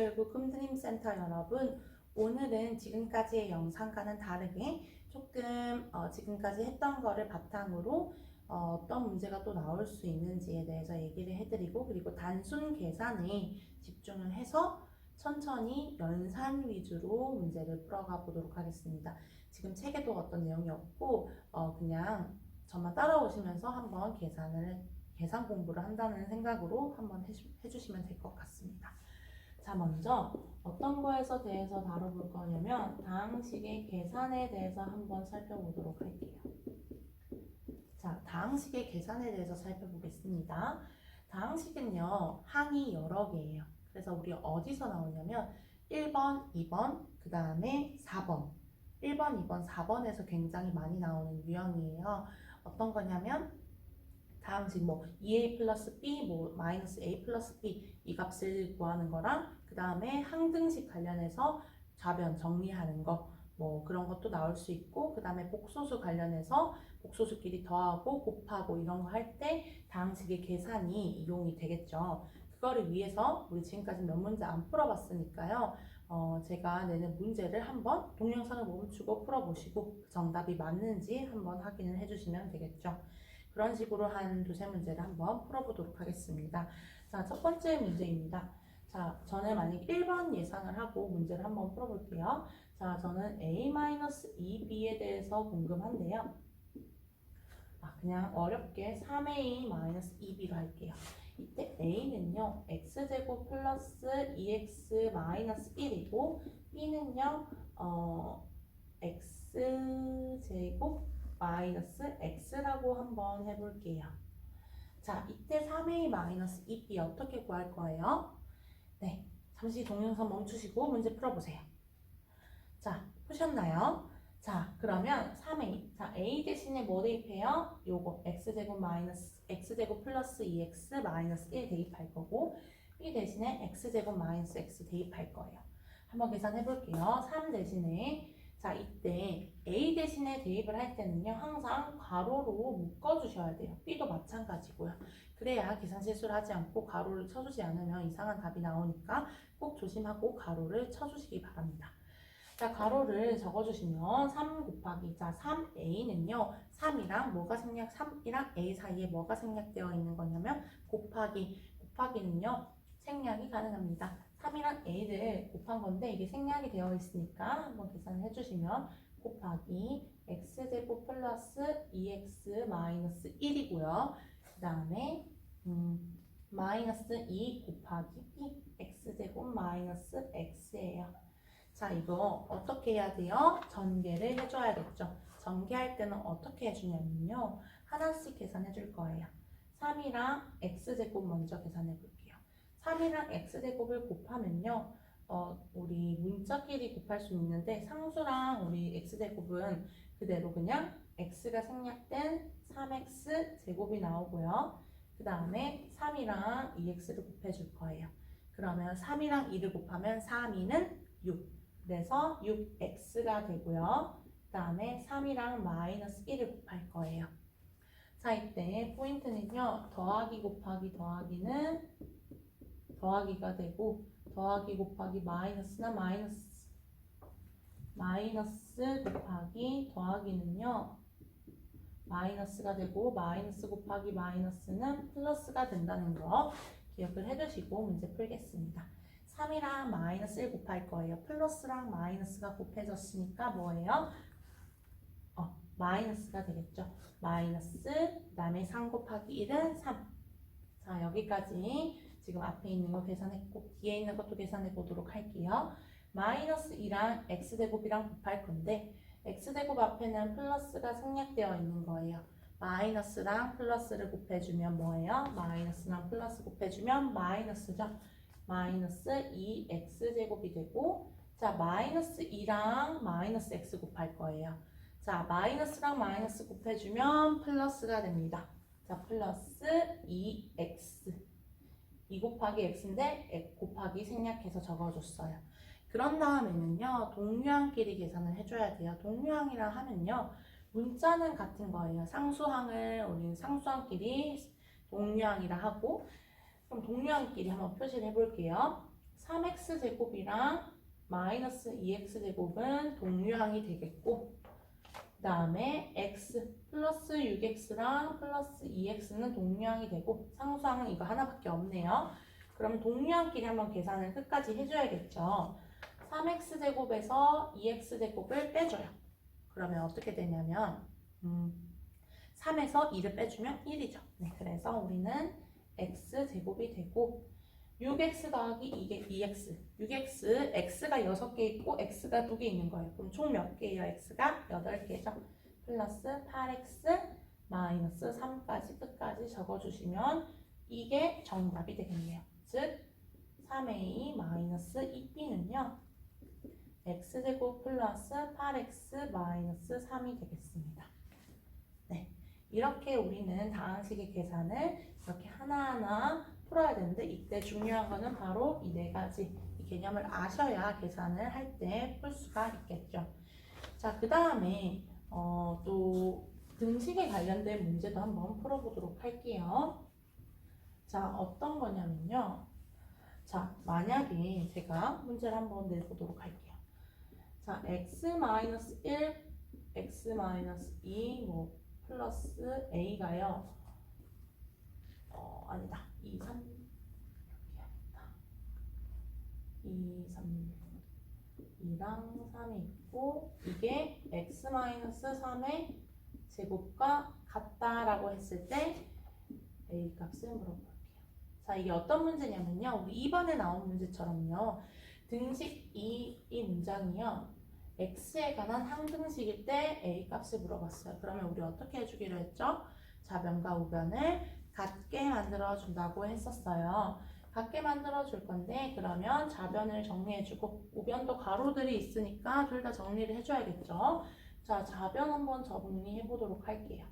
기초교육부 꿈드림센터 여러분, 오늘은 지금까지의 영상과는 다르게 조금 지금까지 했던 거를 바탕으로 어떤 문제가 또 나올 수 있는지에 대해서 얘기를 해드리고, 그리고 단순 계산에 집중을 해서 천천히 연산 위주로 문제를 풀어가 보도록 하겠습니다. 지금 책에도 어떤 내용이 없고 그냥 저만 따라오시면서 한번 계산 공부를 한다는 생각으로 한번 해주시면 될 것 같습니다. 자, 먼저 어떤 거에서 대해서 다뤄볼 거냐면 다항식의 계산에 대해서 한번 살펴보도록 할게요. 자, 다항식의 계산에 대해서 살펴보겠습니다. 다항식은요, 항이 여러 개예요. 그래서 우리 어디서 나오냐면 1번, 2번, 그 다음에 4번. 1번, 2번, 4번에서 굉장히 많이 나오는 유형이에요. 어떤 거냐면 다항식 2a 플러스 b, 마이너스 a 플러스 b 이 값을 구하는 거랑, 그 다음에 항등식 관련해서 좌변 정리하는 거 그런 것도 나올 수 있고, 그 다음에 복소수 관련해서 복소수끼리 더하고 곱하고 이런 거 할 때 다항식의 계산이 이용이 되겠죠. 그거를 위해서 우리 지금까지 몇 문제 안 풀어봤으니까요. 제가 내는 문제를 한번 동영상을 멈추고 풀어보시고 정답이 맞는지 한번 확인을 해주시면 되겠죠. 그런 식으로 한 두세 문제를 한번 풀어보도록 하겠습니다. 자, 첫 번째 문제입니다. 자, 저는 만약 1번 예상을 하고 문제를 한번 풀어볼게요. 자, 저는 a-2b에 대해서 궁금한데요. 그냥 어렵게 3a-2b로 할게요. 이때 a는요, x제곱 플러스 2x-1이고 b는요, x제곱 마이너스 x라고 한번 해볼게요. 자, 이때 3a-2b 어떻게 구할 거예요? 네, 잠시 동영상 멈추시고 문제 풀어보세요. 자, 푸셨나요? 자, 그러면 3a. 자, a 대신에 뭐 대입해요? 요거 x제곱 플러스 2x 마이너스 1 대입할 거고, b 대신에 x제곱 마이너스 x 대입할 거예요. 한번 계산해 볼게요. 3 대신에, 자, 이때 a 대신에 대입을 할 때는요, 항상 괄호로 묶어주셔야 돼요. b도 마찬가지고요. 그래야 계산 실수를 하지 않고 괄호를 쳐주지 않으면 이상한 답이 나오니까 꼭 조심하고 괄호를 쳐주시기 바랍니다. 자, 괄호를 적어주시면 3 곱하기, 자, 3a는요, 3이랑 a 사이에 뭐가 생략되어 있는 거냐면 곱하기는요, 생략이 가능합니다. 3이랑 a를 곱한 건데 이게 생략이 되어 있으니까 한번 계산을 해주시면 곱하기 x제곱 플러스 2x 마이너스 1이고요. 그 다음에 마이너스 2 곱하기 b x제곱 마이너스 x예요. 자, 이거 어떻게 해야 돼요? 전개를 해줘야겠죠. 전개할 때는 어떻게 해주냐면요, 하나씩 계산해 줄 거예요. 3이랑 x제곱 먼저 계산해 볼게요. 3이랑 x제곱을 곱하면요, 우리 문자끼리 곱할 수 있는데 상수랑 우리 x제곱은 그대로 그냥 x가 생략된 3x 제곱이 나오고요. 그 다음에 3이랑 2x를 곱해줄 거예요. 그러면 3이랑 2를 곱하면 3, 2는 6. 그래서 6x가 되고요. 그 다음에 3이랑 마이너스 1을 곱할 거예요. 자, 이때 포인트는요, 더하기 곱하기 더하기는 더하기가 되고, 더하기 곱하기 마이너스나 마이너스 곱하기 더하기는요, 마이너스가 되고, 마이너스 곱하기 마이너스는 플러스가 된다는 거 기억을 해두시고 문제 풀겠습니다. 3이랑 마이너스 1 곱할 거예요. 플러스랑 마이너스가 곱해졌으니까 뭐예요? 마이너스가 되겠죠. 마이너스, 그 다음에 3 곱하기 1은 3. 자, 여기까지 지금 앞에 있는 거 계산했고, 뒤에 있는 것도 계산해 보도록 할게요. 마이너스 2랑 x제곱이랑 곱할 건데, x제곱 앞에는 플러스가 생략되어 있는 거예요. 마이너스랑 플러스를 곱해주면 뭐예요? 마이너스랑 플러스 곱해주면 마이너스죠. 마이너스 2x제곱이 되고, 자, 마이너스 2랑 마이너스 x 곱할 거예요. 자, 마이너스랑 마이너스 곱해주면 플러스가 됩니다. 자, 플러스 2x. 2 곱하기 x인데 곱하기 생략해서 적어줬어요. 그런 다음에는요, 동류항끼리 계산을 해줘야 돼요. 동류항이라 하면요, 문자는 같은 거예요. 상수항을 우리는 상수항끼리 동류항이라 하고, 그럼 동류항끼리 한번 표시를 해볼게요. 3x제곱이랑 마이너스 2x제곱은 동류항이 되겠고, 그 다음에 x 플러스 6x랑 플러스 2x는 동류항이 되고, 상수항은 이거 하나밖에 없네요. 그럼 동류항끼리 한번 계산을 끝까지 해줘야겠죠. 3x제곱에서 2x제곱을 빼줘요. 그러면 어떻게 되냐면 3에서 2를 빼주면 1이죠. 네, 그래서 우리는 x제곱이 되고 6x 더하기 2x 6x, x가 6개 있고 x가 2개 있는 거예요. 그럼 총 몇 개예요? x가 8개죠. 플러스 8x 마이너스 3까지 끝까지 적어주시면 이게 정답이 되겠네요. 즉 3a 마이너스 2b는요 x제곱 플러스 8x 마이너스 3이 되겠습니다. 네, 이렇게 우리는 다항식의 계산을 이렇게 하나하나 풀어야 되는데, 이때 중요한 거는 바로 이 네 가지 이 개념을 아셔야 계산을 할 때 풀 수가 있겠죠. 자, 그 다음에 또 등식에 관련된 문제도 한번 풀어보도록 할게요. 자, 어떤 거냐면요. 자, 만약에 제가 문제를 한번 내보도록 할게요. 자, x-1, x-2, 뭐 플러스 a가요. 아니다. 2, 3 이렇게 해야겠다. 2, 3, 2랑 3이 있고 이게 x-3의 제곱과 같다라고 했을 때 a 값을 물어볼게요. 자, 이게 어떤 문제냐면요. 우리 2번에 나온 문제처럼요. 등식 이 문장이요. x에 관한 항등식일 때 a 값을 물어봤어요. 그러면 우리 어떻게 해주기로 했죠? 좌변과 우변을 같게 만들어 준다고 했었어요. 같게 만들어 줄 건데, 그러면 좌변을 정리해주고 우변도 가로들이 있으니까 둘 다 정리를 해줘야겠죠. 자, 좌변 한번 정리해 보도록 할게요.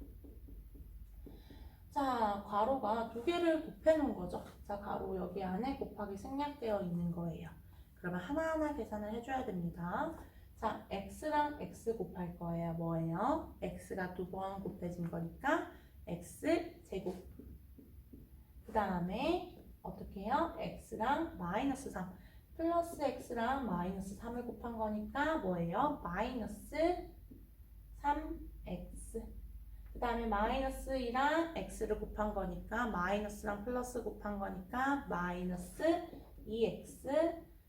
자, 괄호가 두 개를 곱해 놓은 거죠. 자, 괄호 여기 안에 곱하기 생략되어 있는 거예요. 그러면 하나하나 계산을 해줘야 됩니다. 자, x랑 x 곱할 거예요. 뭐예요? x가 두 번 곱해진 거니까 x제곱. 그 다음에 어떻게 해요? x랑 마이너스 3 플러스 x랑 마이너스 3을 곱한 거니까 뭐예요? 마이너스 3x. 그 다음에 마이너스 2랑 x를 곱한 거니까 마이너스랑 플러스 곱한 거니까 마이너스 2x.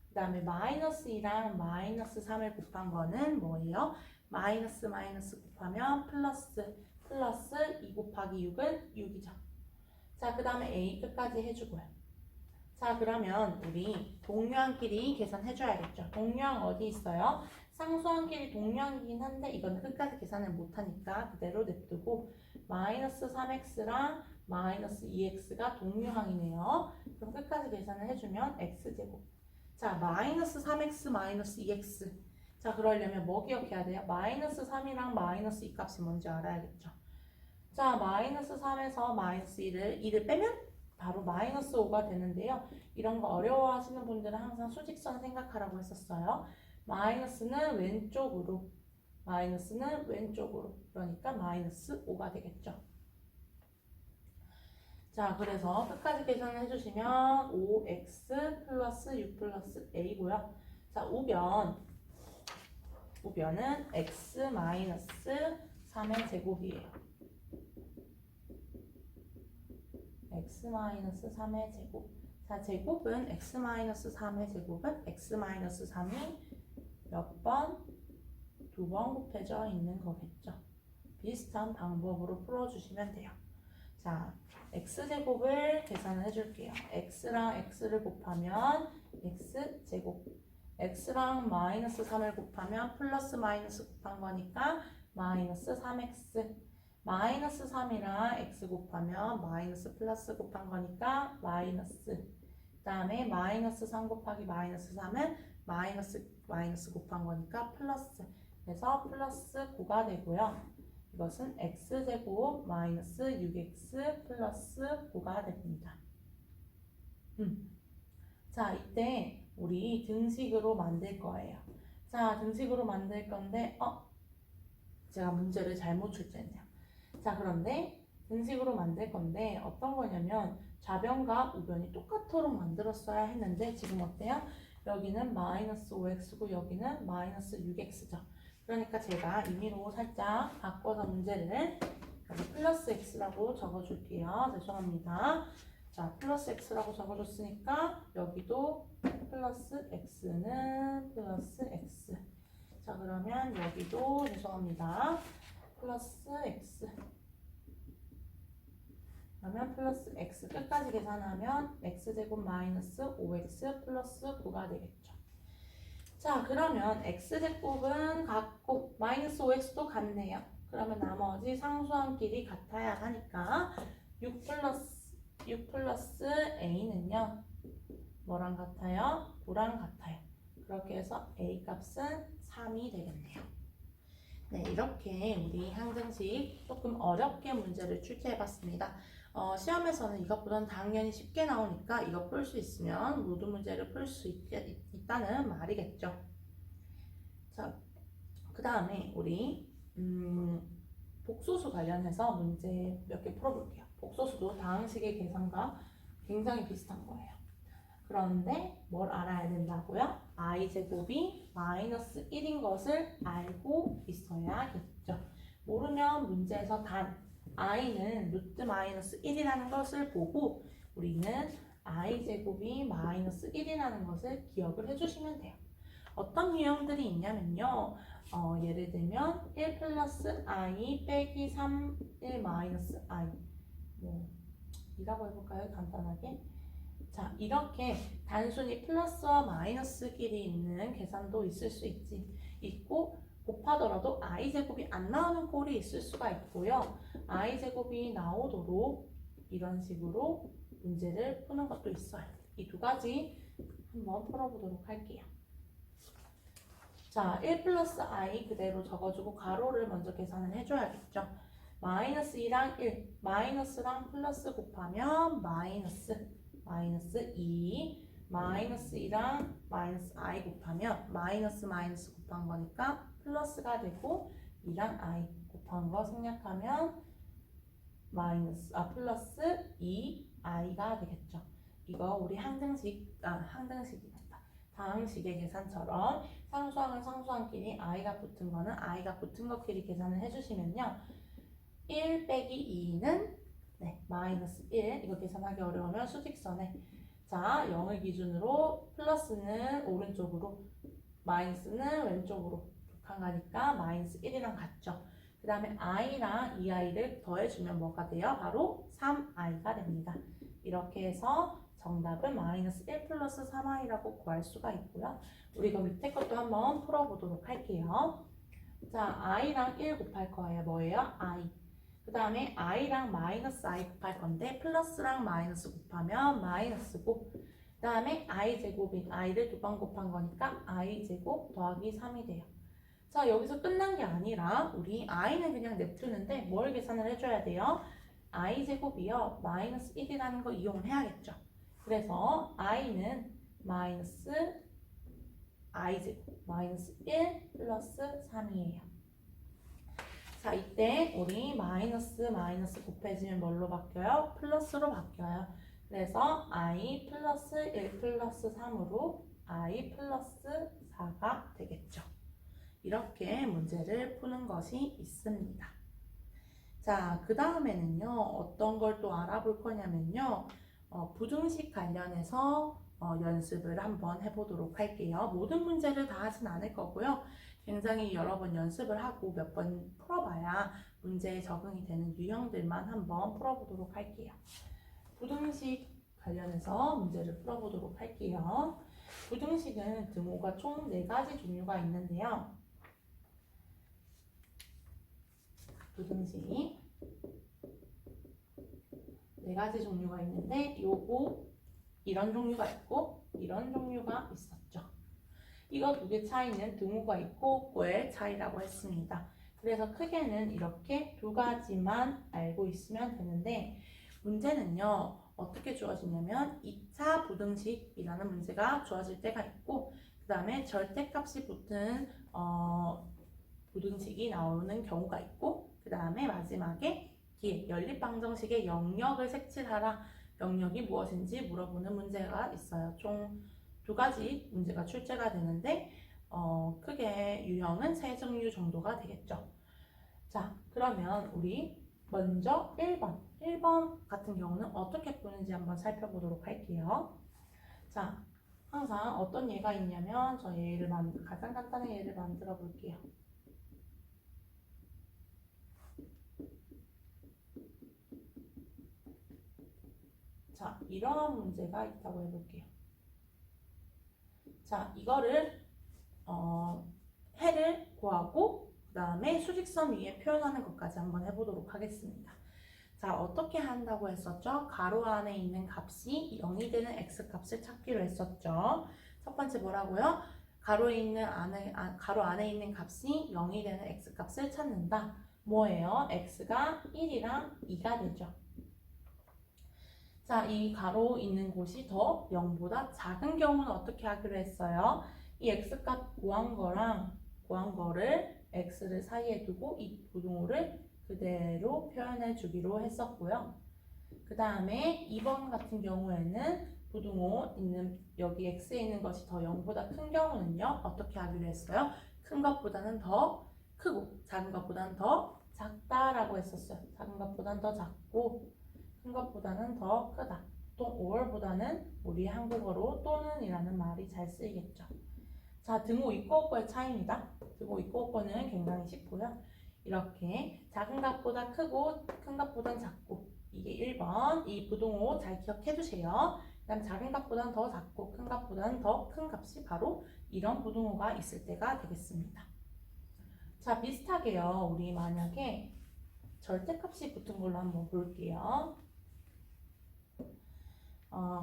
그 다음에 마이너스 2랑 마이너스 3을 곱한 거는 뭐예요? 마이너스 마이너스 곱하면 플러스, 플러스 2 곱하기 6은 6이죠. 자, 그 다음에 a 끝까지 해주고요. 자, 그러면 우리 동류항끼리 계산해줘야겠죠. 동류항 어디 있어요? 상수항끼리 동류항이긴 한데 이건 끝까지 계산을 못하니까 그대로 냅두고 마이너스 3x랑 마이너스 2x가 동류항이네요. 그럼 끝까지 계산을 해주면 x제곱. 자, 마이너스 3x 마이너스 2x. 자, 그러려면 뭐 기억해야 돼요? 마이너스 3이랑 마이너스 2 값이 뭔지 알아야겠죠. 자, 마이너스 3에서 마이너스 2를 빼면 바로 마이너스 5가 되는데요. 이런 거 어려워하시는 분들은 항상 수직선 생각하라고 했었어요. 마이너스는 왼쪽으로, 마이너스는 왼쪽으로. 그러니까 마이너스 5가 되겠죠. 자, 그래서 끝까지 계산을 해주시면 5x 플러스 6 플러스 a고요. 자, 우변은 x 마이너스 3의 제곱이에요. x 마이너스 3의 제곱. 자, 제곱은 x 마이너스 3의 제곱은 x 마이너스 3이 몇 번? 2번 곱해져 있는 거겠죠. 비슷한 방법으로 풀어주시면 돼요. 자, x제곱을 계산을 해줄게요. x랑 x를 곱하면 x제곱. x랑 마이너스 3을 곱하면 플러스 마이너스 곱한 거니까 마이너스 3x. 마이너스 3이랑 x 곱하면 마이너스 플러스 곱한 거니까 마이너스. 그 다음에 마이너스 3 곱하기 마이너스 3은 마이너스 곱한 거니까 플러스. 그래서 플러스 9가 되고요. 이것은 x제곱 마이너스 6x 플러스 9가 됩니다. 자, 이때 우리 등식으로 만들 거예요. 자, 등식으로 만들 건데 제가 문제를 잘못 출제했네요. 자, 그런데 등식으로 만들 건데 어떤 거냐면 좌변과 우변이 똑같도록 만들었어야 했는데 지금 어때요? 여기는 마이너스 5x고 여기는 마이너스 6x죠. 그러니까 제가 임의로 살짝 바꿔서 문제를 여기 플러스 x라고 적어줄게요. 죄송합니다. 자, 플러스 x라고 적어줬으니까 여기도 플러스 x는 플러스 x. 자, 그러면 여기도 죄송합니다. 플러스 x. 그러면 플러스 x 끝까지 계산하면 x제곱 마이너스 5x 플러스 9가 되겠죠. 자, 그러면 x제곱은 같고 마이너스 5x도 같네요. 그러면 나머지 상수함끼리 같아야 하니까 6 플러스 a는요. 뭐랑 같아요? 9랑 같아요. 그렇게 해서 a 값은 3이 되겠네요. 네, 이렇게 우리 항등식 조금 어렵게 문제를 출제해봤습니다. 시험에서는 이것보다는 당연히 쉽게 나오니까 이거 풀 수 있으면 모든 문제를 풀 수 있다는 말이겠죠. 자, 그 다음에 우리 복소수 관련해서 문제 몇 개 풀어볼게요. 복소수도 다항식의 계산과 굉장히 비슷한 거예요. 그런데 뭘 알아야 된다고요? i제곱이 마이너스 1인 것을 알고 있어야겠죠. 모르면 문제에서 단 i는 루트 마이너스 1이라는 것을 보고 우리는 i제곱이 마이너스 1이라는 것을 기억을 해주시면 돼요. 어떤 유형들이 있냐면요. 예를 들면 1 플러스 i 빼기 3, 1 마이너스 i 이라고 해볼까요? 간단하게. 자, 이렇게 단순히 플러스와 마이너스끼리 있는 계산도 있을 수 있고 곱하더라도 i제곱이 안 나오는 꼴이 있을 수가 있고요. i제곱이 나오도록 이런 식으로 문제를 푸는 것도 있어요. 이 두 가지 한번 풀어보도록 할게요. 자, 1 플러스 i 그대로 적어주고 가로를 먼저 계산을 해줘야겠죠. 마이너스 2랑 1, 마이너스랑 플러스 곱하면 마이너스 2, 마이너스 2랑 마이너스 i 곱하면 마이너스 곱한 거니까 플러스가 되고 2랑 i 곱한 거 생략하면 플러스 2i가 되겠죠. 이거 우리 다항식의 계산처럼 상수항은 상수항끼리 i가 붙은 거는 i가 붙은 것끼리 계산을 해주시면요. 1 빼기 2는 마이너스 1. 이거 계산하기 어려우면 수직선에 자 0을 기준으로 플러스는 오른쪽으로 마이너스는 왼쪽으로 북한 가니까 마이너스 1이랑 같죠. 그 다음에 i랑 2i를 더해주면 뭐가 돼요? 바로 3i가 됩니다. 이렇게 해서 정답은 마이너스 1 플러스 3i라고 구할 수가 있고요. 우리 이거 밑에 것도 한번 풀어보도록 할게요. 자, i랑 1 곱할 거예요. 뭐예요? i. 그 다음에 i랑 마이너스 i 곱할 건데 플러스랑 마이너스 곱하면 마이너스고 그 다음에 i제곱인 i를 두 번 곱한 거니까 i제곱 더하기 3이 돼요. 자, 여기서 끝난 게 아니라 우리 i는 그냥 냅두는데 뭘 계산을 해줘야 돼요? i제곱이요. 마이너스 1이라는 거 이용해야겠죠. 그래서 i는 마이너스 i제곱 마이너스 1 플러스 3이에요. 자, 이때 우리 마이너스 곱해지면 뭘로 바뀌어요? 플러스로 바뀌어요. 그래서 i 플러스 1 플러스 3으로 i 플러스 4가 되겠죠. 이렇게 문제를 푸는 것이 있습니다. 자, 그 다음에는요. 어떤 걸 또 알아볼 거냐면요. 부등식 관련해서 연습을 한번 해보도록 할게요. 모든 문제를 다 하진 않을 거고요. 굉장히 여러 번 연습을 하고 몇 번 풀어봐야 문제에 적응이 되는 유형들만 한번 풀어보도록 할게요. 부등식 관련해서 문제를 풀어보도록 할게요. 부등식은 등호가 총 4가지 종류가 있는데요. 부등식 4가지 종류가 있는데 요거 이런 종류가 있고 이런 종류가 있었죠. 이거 두 개 차이는 등호가 있고 꼴의 차이라고 했습니다. 그래서 크게는 이렇게 두 가지만 알고 있으면 되는데 문제는요. 어떻게 주어지냐면 2차 부등식이라는 문제가 주어질 때가 있고 그 다음에 절대값이 붙은 부등식이 나오는 경우가 있고 그 다음에 마지막에 뒤에 연립방정식의 영역을 색칠하라 영역이 무엇인지 물어보는 문제가 있어요. 총 두 가지 문제가 출제가 되는데 크게 유형은 세 종류 정도가 되겠죠. 자, 그러면 우리 먼저 1번 같은 경우는 어떻게 푸는지 한번 살펴보도록 할게요. 자, 항상 어떤 예가 있냐면 저 가장 간단한 예를 만들어 볼게요. 자, 이런 문제가 있다고 해볼게요. 자, 이거를 해를 구하고 그 다음에 수직선 위에 표현하는 것까지 한번 해보도록 하겠습니다. 자, 어떻게 한다고 했었죠? 가로 안에 있는 값이 0이 되는 x값을 찾기로 했었죠. 첫 번째 뭐라고요? 가로 안에 있는 값이 0이 되는 x값을 찾는다. 뭐예요? x가 1이랑 2가 되죠. 자, 이 가로 있는 곳이 더 0보다 작은 경우는 어떻게 하기로 했어요? 이 x값 구한 거를 x를 사이에 두고 이 부등호를 그대로 표현해 주기로 했었고요. 그 다음에 2번 같은 경우에는 부등호 있는 여기 x에 있는 것이 더 0보다 큰 경우는요. 어떻게 하기로 했어요? 큰 것보다는 더 크고 작은 것보다는 더 작다라고 했었어요. 작은 것보다는 더 작고 큰 것보다는 더 크다. 또 or보다는 우리 한국어로 또는이라는 말이 잘 쓰이겠죠. 자, 등호 있고 없고의 차이입니다. 등호 있고 없고는 굉장히 쉽고요. 이렇게 작은 값보다 크고 큰 값보단 작고 이게 1번 이 부등호 잘 기억해 주세요. 그 다음 작은 값보다는 더 작고 큰 값보다는 더 큰 값이 바로 이런 부등호가 있을 때가 되겠습니다. 자, 비슷하게요. 우리 만약에 절대값이 붙은 걸로 한번 볼게요.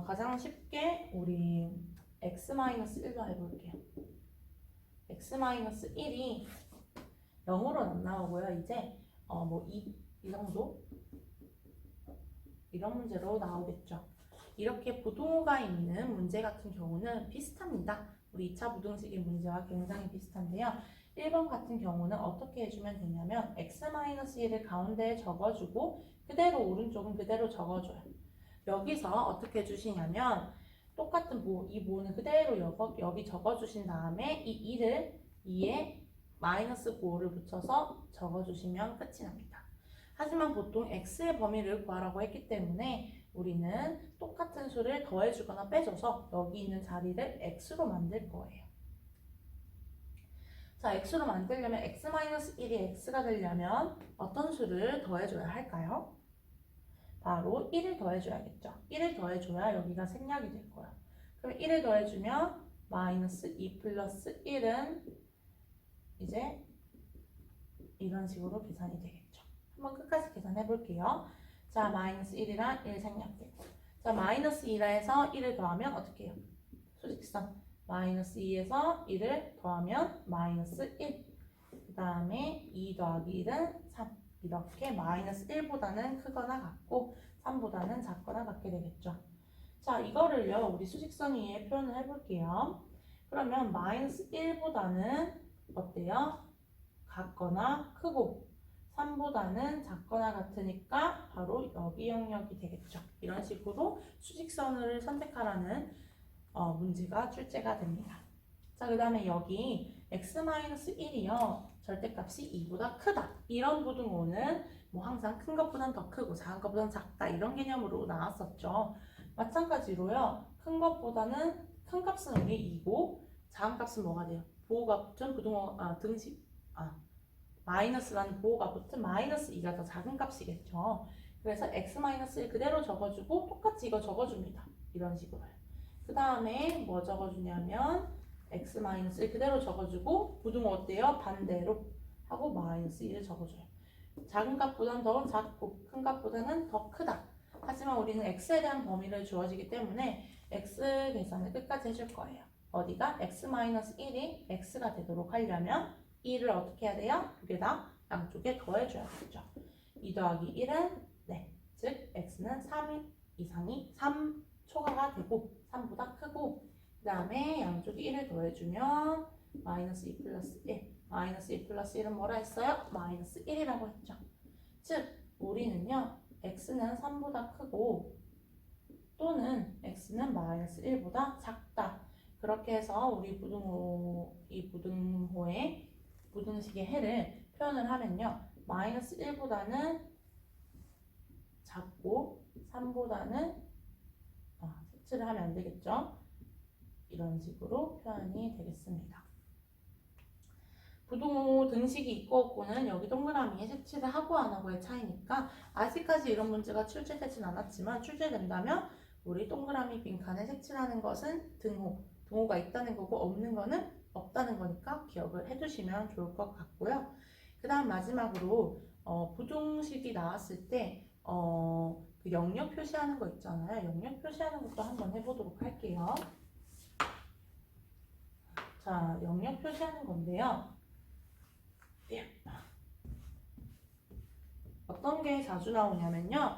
가장 쉽게 우리 x-1로 해볼게요. x-1이 0으로는 안 나오고요. 이제 이 정도? 이런 문제로 나오겠죠. 이렇게 부등호가 있는 문제 같은 경우는 비슷합니다. 우리 2차 부등식의 문제와 굉장히 비슷한데요. 1번 같은 경우는 어떻게 해주면 되냐면 x-1을 가운데에 적어주고 그대로 오른쪽은 그대로 적어줘요. 여기서 어떻게 해주시냐면 똑같은 이 모는 그대로 여기 적어주신 다음에 이 2를 2에 마이너스 9를 붙여서 적어주시면 끝이 납니다. 하지만 보통 x의 범위를 구하라고 했기 때문에 우리는 똑같은 수를 더해주거나 빼줘서 여기 있는 자리를 x로 만들 거예요. 자, x로 만들려면 x-1이 x가 되려면 어떤 수를 더해줘야 할까요? 바로 1을 더해줘야겠죠. 1을 더해줘야 여기가 생략이 될 거예요. 그럼 1을 더해주면 마이너스 2 플러스 1은 이제 이런 식으로 계산이 되겠죠. 한번 끝까지 계산해 볼게요. 자, 마이너스 1이랑 1 생략되고 자, 마이너스 2라 해서 1을 더하면 어떻게 해요? 수직선 마이너스 2에서 1을 더하면 마이너스 1 그 다음에 2 더하기 1은 3 이렇게 마이너스 1보다는 크거나 같고 3보다는 작거나 같게 되겠죠. 자, 이거를요 우리 수직선 위에 표현을 해볼게요. 그러면 마이너스 1보다는 어때요? 같거나 크고 3보다는 작거나 같으니까 바로 여기 영역이 되겠죠. 이런 식으로 수직선을 선택하라는 문제가 출제가 됩니다. 자, 그 다음에 여기 x-1이요. 절대값이 2보다 크다. 이런 부등호는 항상 큰 것보단 더 크고 작은 것보단 작다. 이런 개념으로 나왔었죠. 마찬가지로요. 큰 값은 우리 2고 작은 값은 뭐가 돼요? 보호가 붙은 부등호, 마이너스라는 보호가 붙은 마이너스 2가 더 작은 값이겠죠. 그래서 x-1 그대로 적어주고 똑같이 이거 적어줍니다. 이런 식으로요. 그 다음에 뭐 적어주냐면 x-1 그대로 적어주고 부등호 어때요? 반대로 하고 마이너스 1을 적어줘요. 작은 값보다는 더 작고 큰 값보다는 더 크다. 하지만 우리는 x에 대한 범위를 주어지기 때문에 x 계산을 끝까지 해줄 거예요. 어디가? x-1이 x가 되도록 하려면 2를 어떻게 해야 돼요? 두 개 다 양쪽에 더해줘야겠죠. 2 더하기 1은 즉 x는 3 이상이 3 초과가 되고 3보다 크고 그 다음에 양쪽에 1을 더해주면 마이너스 2 플러스 1 마이너스 2 플러스 1은 뭐라 했어요? 마이너스 1이라고 했죠. 즉 우리는요 x는 3보다 크고 또는 x는 마이너스 1보다 작다 그렇게 해서 우리 이 무등호의 무등식의 해를 표현을 하면요. 마이너스 1보다는 작고 3보다는 색칠을 하면 안 되겠죠. 이런 식으로 표현이 되겠습니다. 부등호 등식이 있고 없고는 여기 동그라미에 색칠을 하고 안 하고의 차이니까 아직까지 이런 문제가 출제되진 않았지만 출제된다면 우리 동그라미 빈칸에 색칠하는 것은 등호가 있다는 거고 없는 거는 없다는 거니까 기억을 해두시면 좋을 것 같고요. 그 다음 마지막으로 부등식이 나왔을 때 그 영역 표시하는 거 있잖아요. 영역 표시하는 것도 한번 해보도록 할게요. 자, 영역 표시하는 건데요. 어떤 게 자주 나오냐면요.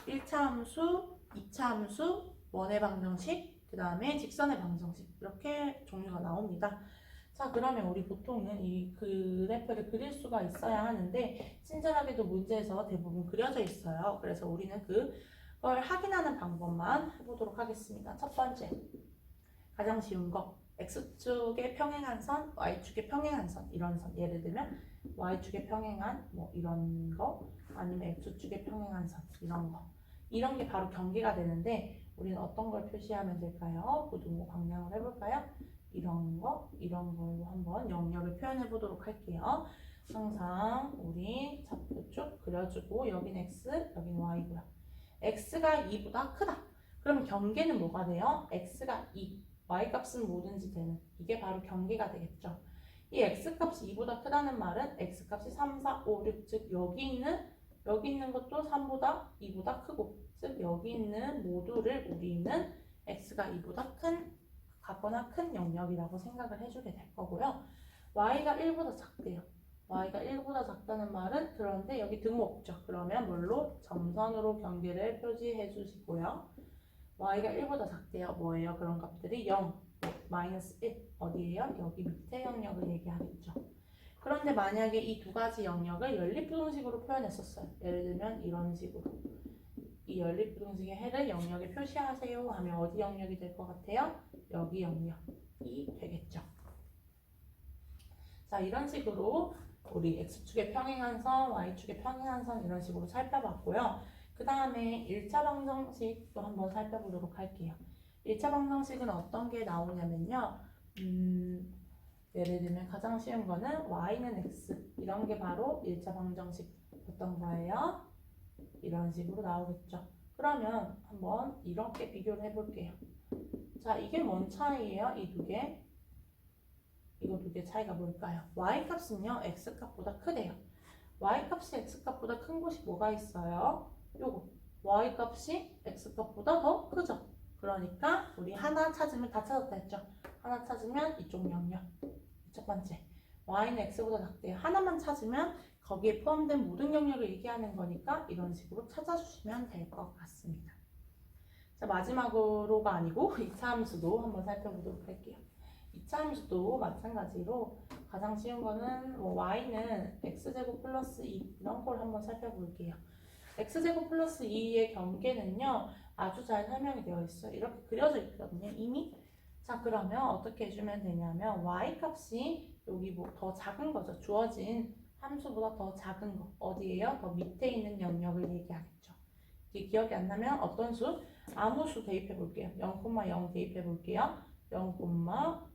1차 함수, 2차 함수, 원의 방정식, 그 다음에 직선의 방정식 이렇게 종류가 나옵니다. 자, 그러면 우리 보통은 이 그래프를 그릴 수가 있어야 하는데 친절하게도 문제에서 대부분 그려져 있어요. 그래서 우리는 그걸 확인하는 방법만 해보도록 하겠습니다. 첫 번째, 가장 쉬운 거 X축에 평행한 선, Y축에 평행한 선 이런 선 예를 들면 Y축에 평행한 뭐 이런 거 아니면 X축에 평행한 선 이런 게 바로 경계가 되는데 우리는 어떤 걸 표시하면 될까요? 부등호 방향을 해볼까요? 이런 걸로 한번 영역을 표현해 보도록 할게요. 항상 우리 좌표 쭉 그려주고 여긴 X, 여긴 Y고요. X가 2보다 크다. 그럼 경계는 뭐가 돼요? X가 2, Y값은 뭐든지 되는 이게 바로 경계가 되겠죠. 이 X값이 2보다 크다는 말은 X값이 3, 4, 5, 6, 즉 여기 있는 것도 3보다 2보다 크고 즉 여기 있는 모두를 우리는 X가 2보다 같거나 큰 영역이라고 생각을 해주게 될 거고요. Y가 1보다 작대요. Y가 1보다 작다는 말은 그런데 여기 등호 없죠. 그러면 뭘로? 점선으로 경계를 표시해 주시고요. Y가 1보다 작대요. 뭐예요? 그런 값들이 0, 마이너스 1 어디예요? 여기 밑에 영역을 얘기하겠죠. 그런데 만약에 이 두 가지 영역을 연립부등식으로 표현했었어요. 예를 들면 이런 식으로 이 연립부등식의 해를 영역에 표시하세요 하면 어디 영역이 될 것 같아요? 여기 영역이 되겠죠. 자, 이런 식으로 우리 X축에 평행한 선, Y축에 평행한 선 이런 식으로 살펴봤고요. 그 다음에 1차 방정식도 한번 살펴보도록 할게요. 1차 방정식은 어떤 게 나오냐면요. 예를 들면 가장 쉬운 거는 Y는 X 이런 게 바로 1차 방정식 어떤 거예요? 이런 식으로 나오겠죠. 그러면 한번 이렇게 비교를 해볼게요. 자, 이게 뭔 차이예요? 이 두 개. 이거 두 개 차이가 뭘까요? Y값은요, X값보다 크대요. Y값이 X값보다 큰 곳이 뭐가 있어요? 요거. Y값이 X값보다 더 크죠. 그러니까 우리 하나 찾으면 다 찾았다 했죠. 하나 찾으면 이쪽 영역. 첫 번째. Y는 X보다 작대요. 하나만 찾으면 거기에 포함된 모든 영역을 얘기하는 거니까 이런 식으로 찾아주시면 될 것 같습니다. 자, 마지막으로가 아니고 2차 함수도 한번 살펴보도록 할게요. 2차 함수도 마찬가지로 가장 쉬운 거는 Y는 X제곱 플러스 2 이런 걸 한번 살펴볼게요. X제곱 플러스 2의 경계는요 아주 잘 설명이 되어 있어요. 이렇게 그려져 있거든요 이미. 자, 그러면 어떻게 해주면 되냐면 Y값이 여기 뭐 더 작은 거죠. 주어진 함수보다 더 작은 거 어디예요? 더 밑에 있는 영역을 얘기하겠죠. 이게 기억이 안 나면 어떤 수? 아무 수 대입해 볼게요. 0,0 대입해 볼게요. 0,0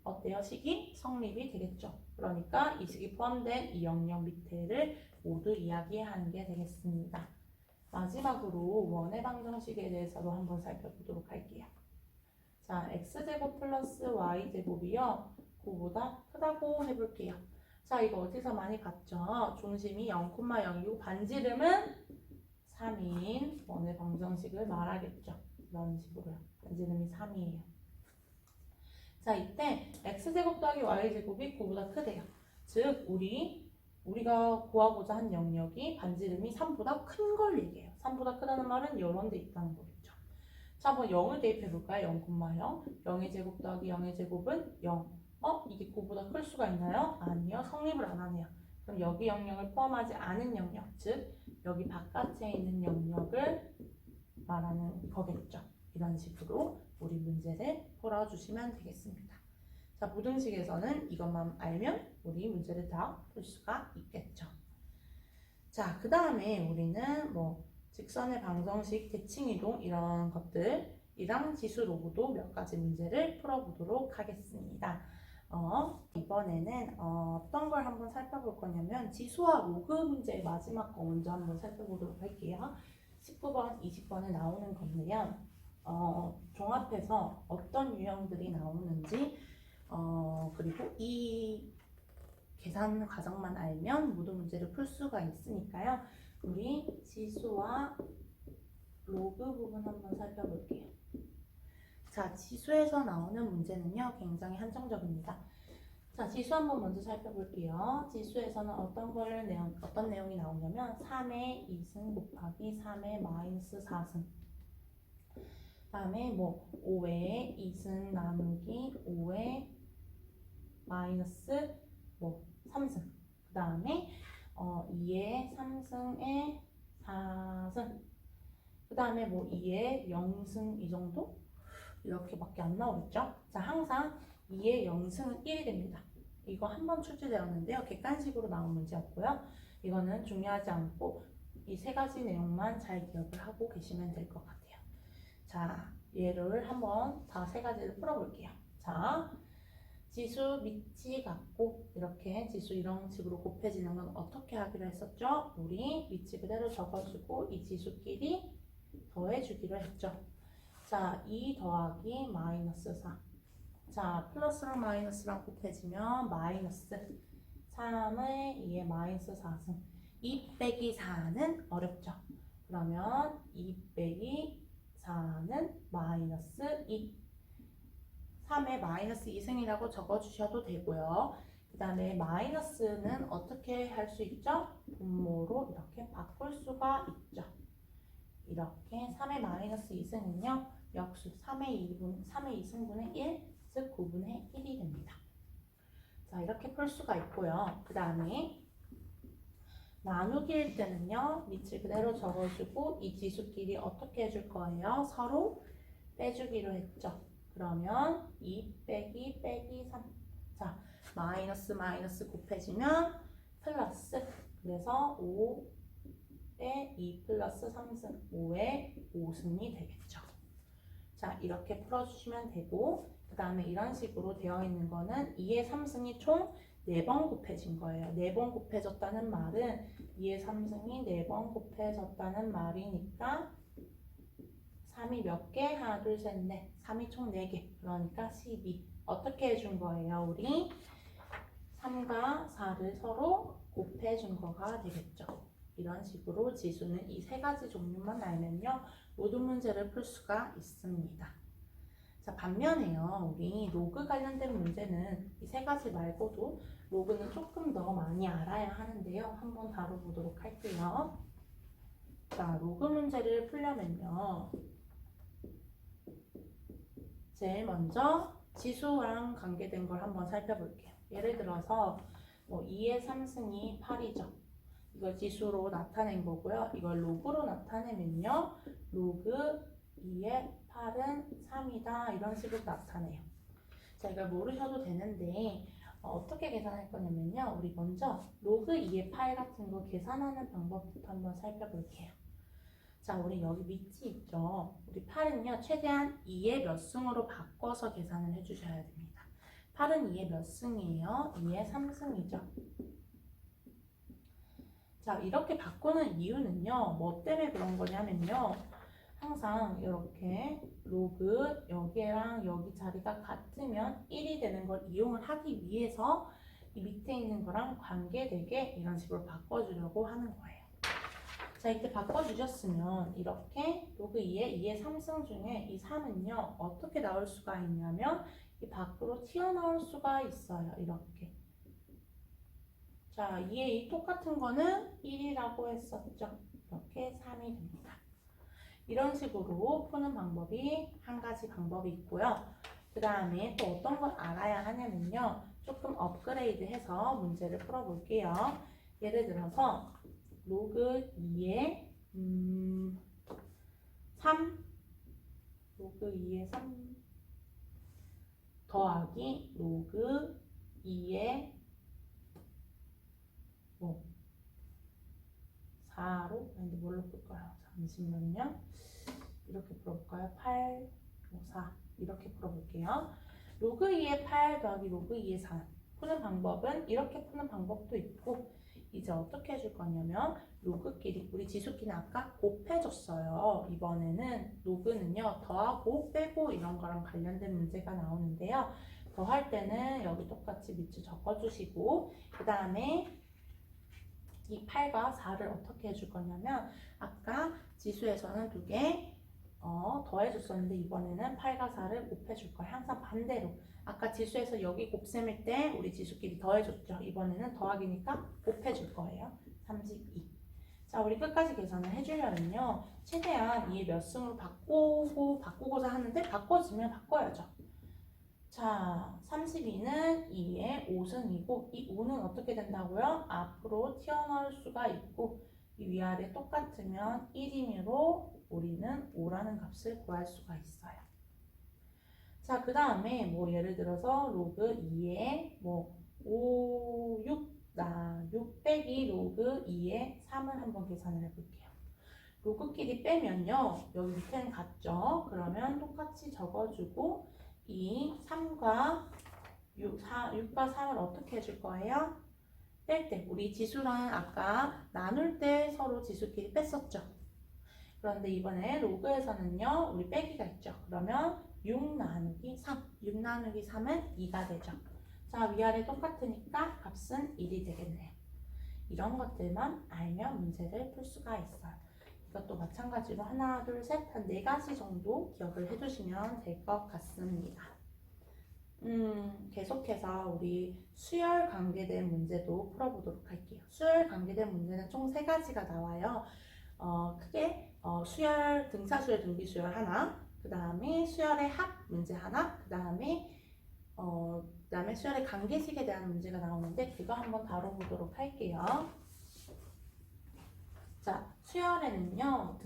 어때요? 식이 성립이 되겠죠. 그러니까 이 식이 포함된 이 영역 밑에를 모두 이야기하는 게 되겠습니다. 마지막으로 원의 방정식에 대해서도 한번 살펴보도록 할게요. 자, x제곱 플러스 y제곱이요 9보다 크다고 해볼게요. 자, 이거 어디서 많이 봤죠? 중심이 0,0이고 반지름은 3인 원의 방정식을 말하겠죠. 이런 식으로요. 반지름이 3이에요. 자, 이때 x제곱 더하기 y제곱이 9보다 크대요. 즉 우리가 구하고자 한 영역이 반지름이 3보다 큰 걸 얘기해요. 3보다 크다는 말은 이런 데 있다는 거겠죠. 자, 한번 0을 대입해 볼까요? 0,0 0의 제곱 더하기 0의 제곱은 0. 이게 9보다 클 수가 있나요? 아니요. 성립을 안 하네요. 그럼 여기 영역을 포함하지 않은 영역, 즉 여기 바깥에 있는 영역을 말하는 거겠죠. 이런 식으로 우리 문제를 풀어주시면 되겠습니다. 자, 무등식에서는 이것만 알면 우리 문제를 다 풀 수가 있겠죠. 자, 그 다음에 우리는 뭐 직선의 방정식, 대칭이동 이런 것들이랑 지수 로그도 몇 가지 문제를 풀어보도록 하겠습니다. 이번에는 어떤 걸 한번 살펴볼 거냐면 지수와 로그 문제의 마지막 거 먼저 한번 살펴보도록 할게요. 19번, 20번에 나오는 건데요. 종합해서 어떤 유형들이 나오는지 그리고 이 계산 과정만 알면 모든 문제를 풀 수가 있으니까요. 우리 지수와 로그 부분 한번 살펴볼게요. 자, 지수에서 나오는 문제는요, 굉장히 한정적입니다. 자, 지수 한번 먼저 살펴볼게요. 지수에서는 어떤 내용이 나오냐면 3의 2승 곱하기 3의 마이너스 4승. 그 다음에 뭐 5의 2승 나누기 5의 마이너스 뭐 3승. 그 다음에 2의 3승의 4승. 그 다음에 뭐 2의 0승 이 정도? 이렇게밖에 안 나오겠죠? 자, 항상 2의 0승은 1이 됩니다. 이거 한 번 출제되었는데요. 객관식으로 나온 문제였고요. 이거는 중요하지 않고 이 세 가지 내용만 잘 기억을 하고 계시면 될 것 같아요. 자, 얘를 한번 다 세 가지를 풀어볼게요. 자, 지수 밑이 같고 이렇게 지수 이런 식으로 곱해지는 건 어떻게 하기로 했었죠? 우리 밑이 그대로 적어주고 이 지수끼리 더해주기로 했죠. 자, 2 더하기 마이너스 4. 자, 플러스랑 마이너스랑 곱해지면 마이너스 3의 2의 마이너스 4승. 2 빼기 4는 어렵죠. 그러면 2 빼기 4는 마이너스 2. 3의 마이너스 2승이라고 적어주셔도 되고요. 그 다음에 마이너스는 어떻게 할 수 있죠? 분모로 이렇게 바꿀 수가 있죠. 이렇게 3의 마이너스 2승은요. 역수 3의 2승분의 1, 즉 9분의 1이 됩니다. 자, 이렇게 풀 수가 있고요. 그 다음에 나누기일 때는요. 밑을 그대로 적어주고 이 지수끼리 어떻게 해줄 거예요? 서로 빼주기로 했죠. 그러면 2 빼기 빼기 3. 자, 마이너스 마이너스 곱해지면 플러스. 그래서 5에 2 플러스 3승, 5에 5승이 되겠죠. 자, 이렇게 풀어주시면 되고, 그 다음에 이런 식으로 되어 있는 거는 2의 3승이 총 4번 곱해진 거예요. 4번 곱해졌다는 말은 2의 3승이 4번 곱해졌다는 말이니까 3이 몇 개? 하나, 둘, 셋, 넷. 3이 총 4개. 그러니까 12. 어떻게 해준 거예요? 우리 3과 4를 서로 곱해준 거가 되겠죠. 이런 식으로 지수는 이 세 가지 종류만 알면요. 모든 문제를 풀 수가 있습니다. 자, 반면에요. 우리 로그 관련된 문제는 이 세 가지 말고도 로그는 조금 더 많이 알아야 하는데요. 한번 다뤄보도록 할게요. 자, 로그 문제를 풀려면요. 제일 먼저 지수랑 관계된 걸 한번 살펴볼게요. 예를 들어서 뭐 2의 3승이 8이죠. 이걸 지수로 나타낸 거고요. 이걸 로그로 나타내면요. 로그 2의 8은 3이다. 이런 식으로 나타내요. 자, 이걸 모르셔도 되는데 어떻게 계산할 거냐면요. 우리 먼저 로그 2의 8 같은 거 계산하는 방법부터 한번 살펴볼게요. 자, 우리 여기 밑이 있죠. 우리 8은요. 최대한 2의 몇 승으로 바꿔서 계산을 해주셔야 됩니다. 8은 2의 몇 승이에요? 2의 3승이죠. 자, 이렇게 바꾸는 이유는요. 뭐 때문에 그런 거냐면요. 항상 이렇게 로그 여기랑 여기 자리가 같으면 1이 되는 걸 이용을 하기 위해서 이 밑에 있는 거랑 관계되게 이런 식으로 바꿔주려고 하는 거예요. 자, 이때 바꿔주셨으면 이렇게 로그 2의 3승 중에 이 3은요. 어떻게 나올 수가 있냐면 이 밖으로 튀어나올 수가 있어요. 이렇게. 자, 2의 2 똑같은 거는 1이라고 했었죠. 이렇게 3이 됩니다. 이런 식으로 푸는 방법이 한 가지 방법이 있고요. 그 다음에 또 어떤 걸 알아야 하냐면요. 조금 업그레이드해서 문제를 풀어볼게요. 예를 들어서 로그 2의 3 로그 2의 3 더하기 로그 2의 뭐 4로 근데 뭘로 풀까요? 잠시만요. 이렇게 풀어볼까요? 8, 4 이렇게 풀어볼게요. 로그 2의 8 더하기 로그 2의 4 푸는 방법은 이렇게 푸는 방법도 있고 이제 어떻게 해줄 거냐면 로그끼리 우리 지수끼는 아까 곱해줬어요. 이번에는 로그는요 더하고 빼고 이런 거랑 관련된 문제가 나오는데요. 더할 때는 여기 똑같이 밑줄 적어주시고 그 다음에 이 8과 4를 어떻게 해줄 거냐면 아까 지수에서는 두 개 더해줬었는데 이번에는 8과 4를 곱해줄 거예요. 항상 반대로. 아까 지수에서 여기 곱셈일 때 우리 지수끼리 더해줬죠. 이번에는 더하기니까 곱해줄 거예요. 32. 자, 우리 끝까지 계산을 해주려면요. 최대한 이 몇 승으로 바꾸고자 하는데 바꿔지면 바꿔야죠. 자, 32는 2의 5승이고 이 5는 어떻게 된다고요? 앞으로 튀어나올 수가 있고 이 위아래 똑같으면 1이므로 우리는 5라는 값을 구할 수가 있어요. 자, 그 다음에 뭐 예를 들어서 로그 2에 뭐 5, 6 빼기 로그 2에 3을 한번 계산을 해볼게요. 로그끼리 빼면요. 여기 밑에는 같죠? 그러면 똑같이 적어주고 이 3과 6과 3을 어떻게 해줄 거예요? 뺄 때 우리 지수랑 아까 나눌 때 서로 지수끼리 뺐었죠. 그런데 이번에 로그에서는요. 우리 빼기가 있죠. 그러면 6 나누기 3 6 나누기 3은 2가 되죠. 자, 위아래 똑같으니까 값은 1이 되겠네요. 이런 것들만 알면 문제를 풀 수가 있어요. 이것도 마찬가지로 하나, 둘, 셋, 한 4가지 정도 기억을 해두시면 될 것 같습니다. 계속해서 우리 수열 관계된 문제도 풀어보도록 할게요. 수열 관계된 문제는 총 3가지가 나와요. 크게 수열, 등차수열, 등비수열 하나, 그 다음에 수열의 합 문제 하나, 그 다음에 수열의 관계식에 대한 문제가 나오는데 그거 한번 다뤄보도록 할게요. 자, 수열에는요,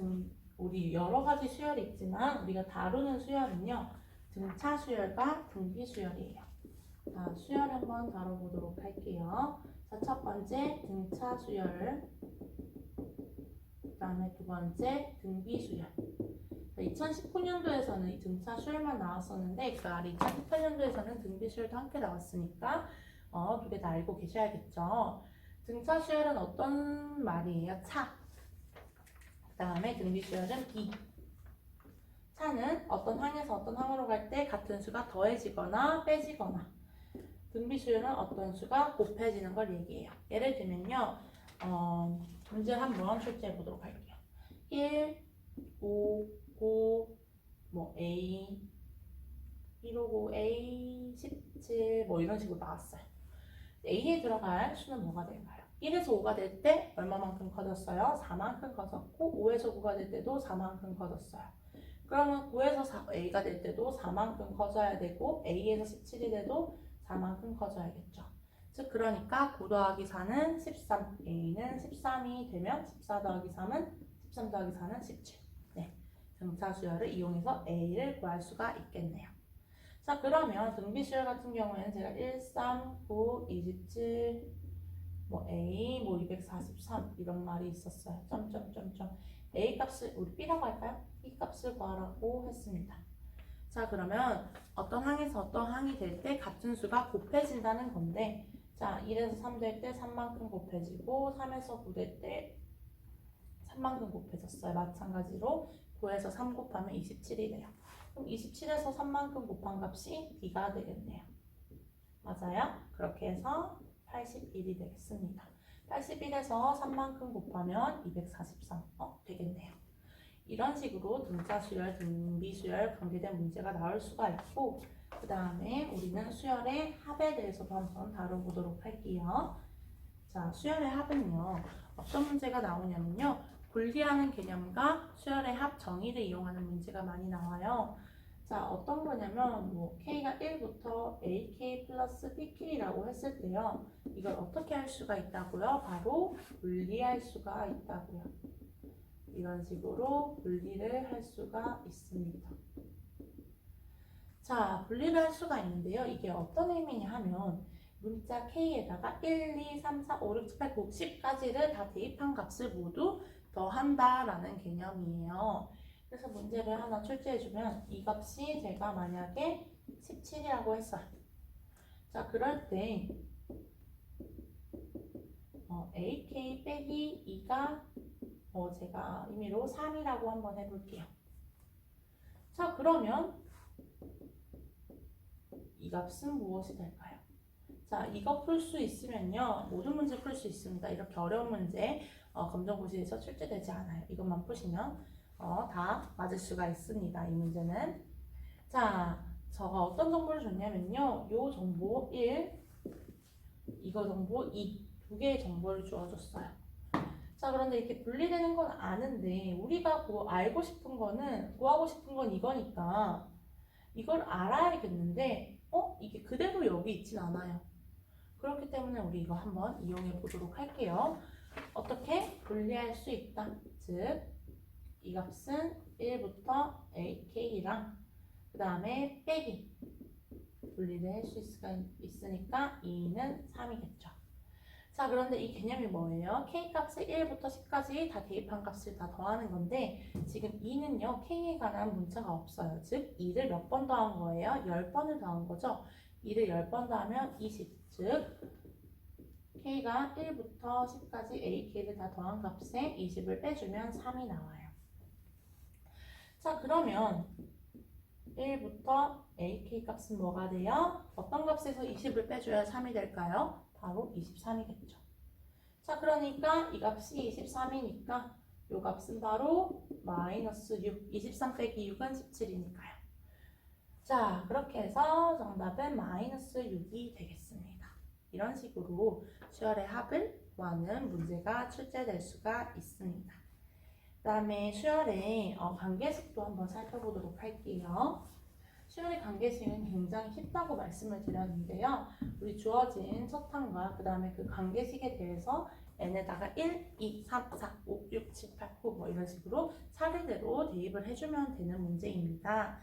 우리 여러 가지 수열이 있지만 우리가 다루는 수열은요, 등차 수열과 등비 수열이에요. 자, 수열 한번 다뤄보도록 할게요. 자, 첫 번째 등차 수열, 그 다음에 두 번째 등비 수열. 2019년도에서는 이 등차 수열만 나왔었는데 그 아래 2018년도에서는 등비 수열도 함께 나왔으니까 두 개 다 알고 계셔야겠죠. 등차 수열은 어떤 말이에요? 차. 그 다음에 등비 수열은 비. 차는 어떤 항에서 어떤 항으로 갈 때 같은 수가 더해지거나 빼지거나, 등비 수열은 어떤 수가 곱해지는 걸 얘기해요. 예를 들면요, 문제 한번 출제해 보도록 할게요. 1, 5, 9, 뭐 A, 159, A, 17, 뭐 이런 식으로 나왔어요. A에 들어갈 수는 뭐가 될까요? 1에서 5가 될 때 얼마만큼 커졌어요? 4만큼 커졌고 5에서 9가 될 때도 4만큼 커졌어요. 그러면 9에서 4A가 될 때도 4만큼 커져야 되고 A에서 17이 돼도 4만큼 커져야겠죠. 즉 그러니까 9 더하기 4는 13, A는 13이 되면 14 더하기 3은 13 더하기 4는 17. 네, 등차 수열을 이용해서 A를 구할 수가 있겠네요. 자, 그러면 등비 수열 같은 경우에는 제가 1, 3, 9, 27, 뭐 A, 뭐 243 이런 말이 있었어요. 점점점점. A 값을 우리 B라고 할까요? B 값을 구하라고 했습니다. 자, 그러면 어떤 항에서 어떤 항이 될 때 같은 수가 곱해진다는 건데, 자, 1에서 3 될 때 3만큼 곱해지고 3에서 9 될 때 3만큼 곱해졌어요. 마찬가지로 9에서 3 곱하면 27이 돼요. 그럼 27에서 3만큼 곱한 값이 B가 되겠네요. 맞아요? 그렇게 해서 81이 되겠습니다. 81에서 3만큼 곱하면 243 되겠네요. 이런 식으로 등차 수열, 등비 수열 관계된 문제가 나올 수가 있고, 그 다음에 우리는 수열의 합에 대해서도 한번 다뤄보도록 할게요. 자, 수열의 합은요, 어떤 문제가 나오냐면요, 분리하는 개념과 수열의 합 정의를 이용하는 문제가 많이 나와요. 자, 어떤 거냐면 뭐 K가 1부터 AK 플러스 BK라고 했을 때요, 이걸 어떻게 할 수가 있다고요? 바로 분리할 수가 있다고요. 이런 식으로 분리를 할 수가 있습니다. 자, 분리를 할 수가 있는데요. 이게 어떤 의미냐 하면 문자 K에다가 1, 2, 3, 4, 5, 6, 7, 8, 9, 10까지를 다 대입한 값을 모두 더한다라는 개념이에요. 그래서 문제를 하나 출제해주면 이 값이 제가 만약에 17이라고 했어요. 자, 그럴 때 AK 빼기 2가 제가 임의로 3이라고 한번 해볼게요. 자, 그러면 이 값은 무엇이 될까요? 자, 이거 풀 수 있으면요. 모든 문제 풀 수 있습니다. 이렇게 어려운 문제 검정고시에서 출제되지 않아요. 이것만 푸시면 다 맞을 수가 있습니다. 이 문제는. 자, 저가 어떤 정보를 줬냐면요. 요 정보 1, 이거 정보 2, 두 개의 정보를 주어줬어요. 자, 그런데 이렇게 분리되는 건 아는데 우리가 알고 싶은 거는 구하고 싶은 건 이거니까 이걸 알아야겠는데 이게 그대로 여기 있진 않아요. 그렇기 때문에 우리 이거 한번 이용해 보도록 할게요. 어떻게 분리할 수 있다. 즉, 이 값은 1부터 AK랑 그 다음에 빼기 분리를 할 수 있으니까 2는 3이겠죠. 자, 그런데 이 개념이 뭐예요? K값을 1부터 10까지 다 대입한 값을 다 더하는 건데 지금 2는요, K에 관한 문자가 없어요. 즉, 2를 몇 번 더한 거예요? 10번을 더한 거죠. 2를 10번 더하면 20, 즉 K가 1부터 10까지 AK를 다 더한 값에 20을 빼주면 3이 나와요. 자, 그러면 1부터 AK 값은 뭐가 돼요? 어떤 값에서 20을 빼줘야 3이 될까요? 바로 23이겠죠. 자, 그러니까 이 값이 23이니까 이 값은 바로 마이너스 6, 23 빼기 6은 17이니까요. 자, 그렇게 해서 정답은 마이너스 6이 되겠습니다. 이런 식으로 수열의 합을 구하는 문제가 출제될 수가 있습니다. 그 다음에 수열의 관계식도 한번 살펴보도록 할게요. 수열의 관계식은 굉장히 쉽다고 말씀을 드렸는데요. 우리 주어진 첫 항과 그 다음에 그 관계식에 대해서 n에다가 1, 2, 3, 4, 5, 6, 7, 8, 9 뭐 이런 식으로 차례대로 대입을 해주면 되는 문제입니다.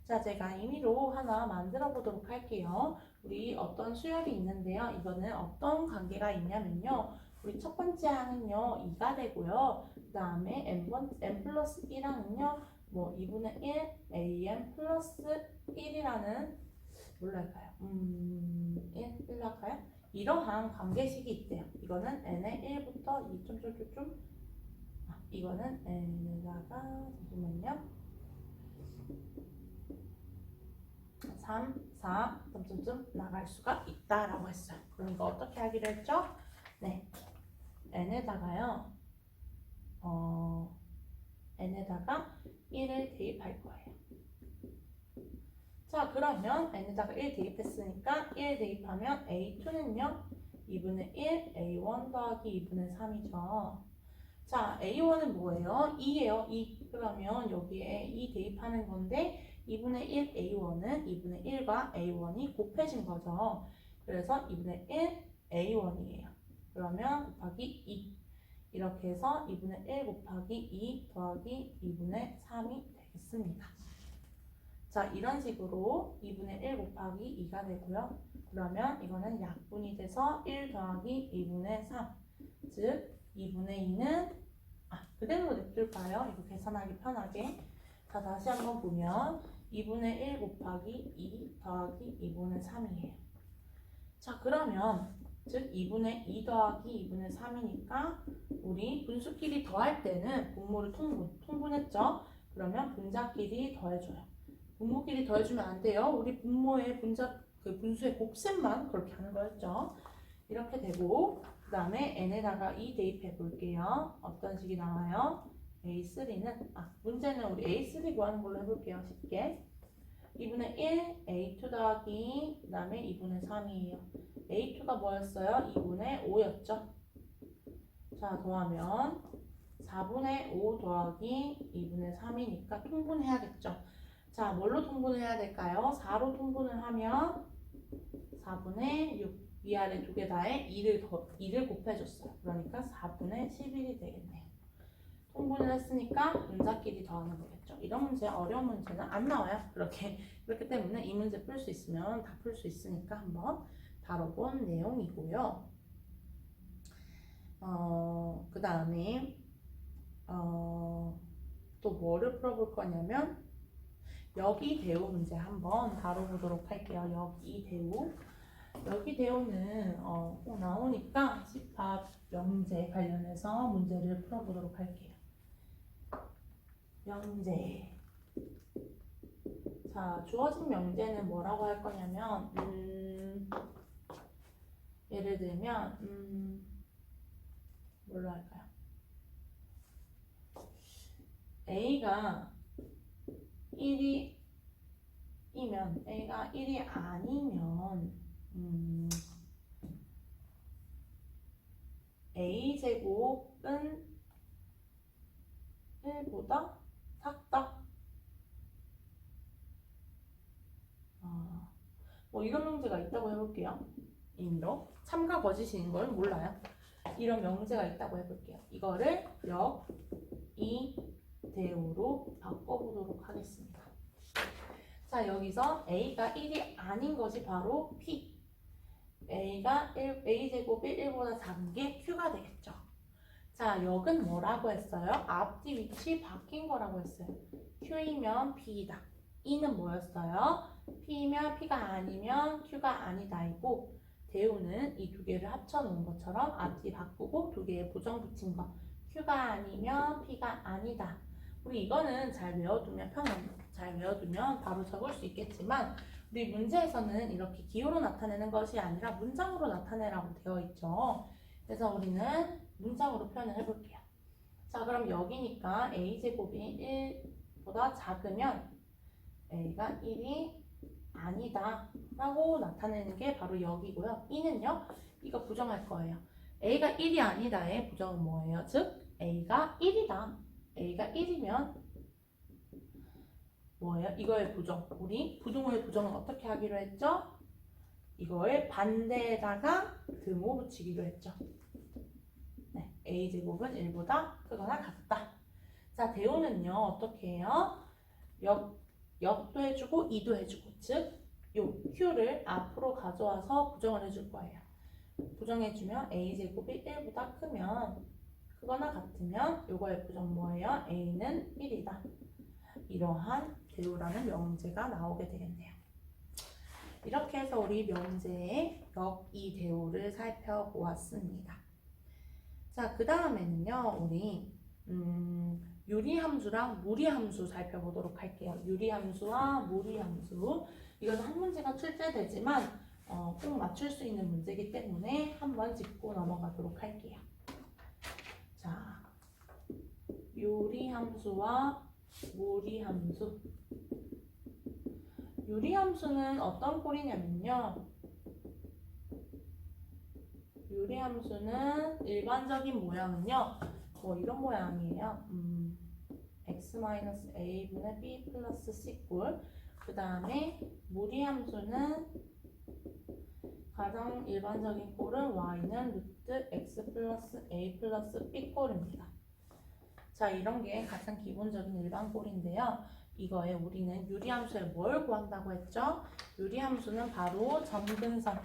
자, 제가 임의로 하나 만들어 보도록 할게요. 우리 어떤 수열이 있는데요. 이거는 어떤 관계가 있냐면요. 우리 첫 번째 항은요, 2가 되고요. 그 다음에 n 플러스 1항은요, 2분의 1 an 플러스 1이라는 뭘로 할까요? 1로 할까요? 이러한 관계식이 있대요. 이거는 n의 1부터 2 이거는 n에다가 잠시만요. 3, 4, 나갈 수가 있다라고 했어요. 그럼 이거 어떻게 하기로 했죠? 네, n에다가요, n에다가 1을 대입할 거예요. 자, 그러면 n에다가 1 대입했으니까 1 대입하면 a2는요, 2분의 1, a1 더하기 2분의 3이죠. 자, a1은 뭐예요? 2예요, 2. 그러면 여기에 2 대입하는 건데 2분의 1 a1은 2분의 1과 a1이 곱해진 거죠. 그래서 2분의 1 a1이에요. 그러면 곱하기 2. 이렇게 해서 2분의 1 곱하기 2 더하기 2분의 3이 되겠습니다. 자, 이런 식으로 2분의 1 곱하기 2가 되고요. 그러면 이거는 약분이 돼서 1 더하기 2분의 3. 즉, 2분의 2는 그대로 냅둘까요? 이거 계산하기 편하게. 자, 다시 한번 보면 2분의 1 곱하기 2 더하기 2분의 3이에요. 자, 그러면 즉 2분의 2 더하기 2분의 3이니까 우리 분수끼리 더할 때는 분모를 통분했죠? 그러면 분자끼리 더해줘요. 분모끼리 더해주면 안 돼요. 우리 분모의 분수의 곱셈만 그렇게 하는 거였죠. 이렇게 되고 그 다음에 n에다가 2 대입해 볼게요. 어떤 식이 나와요? A3는 문제는 우리 A3 구하는 걸로 해볼게요. 쉽게 2분의 1 A2 더하기 그 다음에 2분의 3이에요. A2가 뭐였어요? 2분의 5였죠. 자, 더하면 4분의 5 더하기 2분의 3이니까 통분해야겠죠. 자, 뭘로 통분해야 될까요? 4로 통분을 하면 4분의 6 위아래 두 개 다에 2를 곱해줬어요. 그러니까 4분의 11이 되겠네요. 통분을 했으니까 분자끼리 더하는 거겠죠. 이런 문제, 어려운 문제는 안 나와요. 그렇기 때문에 이 문제 풀 수 있으면 다 풀 수 있으니까 한번 다뤄본 내용이고요. 그 다음에 또 뭐를 풀어볼 거냐면 여기 대우 문제 한번 다뤄보도록 할게요. 여기 대우는 꼭 나오니까 집합 명제 관련해서 문제를 풀어보도록 할게요. 명제. 자, 주어진 명제는 뭐라고 할 거냐면 예를 들면 뭘로 할까요? A가 1이면 A가 1이 아니면 A제곱은 1보다 작다. 뭐 이런 명제가 있다고 해볼게요. 임의로 참가 거짓인 걸 몰라요. 이런 명제가 있다고 해볼게요. 이거를 이 대우로 바꿔보도록 하겠습니다. 자, 여기서 A가 1이 아닌 것이 바로 P. A제곱이 1보다 작은 게 Q가 되겠죠. 자, 역은 뭐라고 했어요? 앞뒤 위치 바뀐 거라고 했어요. Q이면 P이다. E는 뭐였어요? P이면 P가 아니면 Q가 아니다이고, 대우는 이 두 개를 합쳐놓은 것처럼 앞뒤 바꾸고 두 개의 부정 붙인 거. Q가 아니면 P가 아니다. 우리 이거는 잘 외워두면 바로 적을 수 있겠지만 우리 문제에서는 이렇게 기호로 나타내는 것이 아니라 문장으로 나타내라고 되어 있죠. 그래서 우리는 문장으로 표현을 해볼게요. 자, 그럼 여기니까 A제곱이 1보다 작으면 A가 1이 아니다 라고 나타내는 게 바로 여기고요. E는요, 이거 부정할 거예요. A가 1이 아니다의 부정은 뭐예요? 즉 A가 1이다. A가 1이면 뭐예요? 이거의 부정. 우리 부등호의 부정은 어떻게 하기로 했죠? 이거의 반대에다가 등호 붙이기로 했죠. 네, A제곱은 1보다 크거나 같다. 자, 대우는요, 어떻게 해요? 역도 해주고 이도 해주고, 즉 요 Q를 앞으로 가져와서 부정을 해줄 거예요. 부정해주면 A제곱이 1보다 크거나 같으면 요거의 부정 뭐예요? A는 1이다. 이러한 대우라는 명제가 나오게 되겠네요. 이렇게 해서 우리 명제의 이 대우를 살펴보았습니다. 자, 그 다음에는요, 우리 유리함수랑 무리함수 살펴보도록 할게요. 유리함수와 무리함수. 이건 한 문제가 출제되지만 꼭 맞출 수 있는 문제이기 때문에 한번 짚고 넘어가도록 할게요. 자, 유리함수와 무리함수. 유리함수는 어떤 꼴이냐면요. 유리함수는 일반적인 모양은요. 뭐 이런 모양이에요. x-a분의 b 플러스 c꼴. 그 다음에 무리함수는 가장 일반적인 꼴은 y는 루트 x 플러스 a 플러스 b꼴입니다. 자, 이런 게 가장 기본적인 일반 꼴인데요. 이거에 우리는 유리함수에 뭘 구한다고 했죠? 유리함수는 바로 점근선.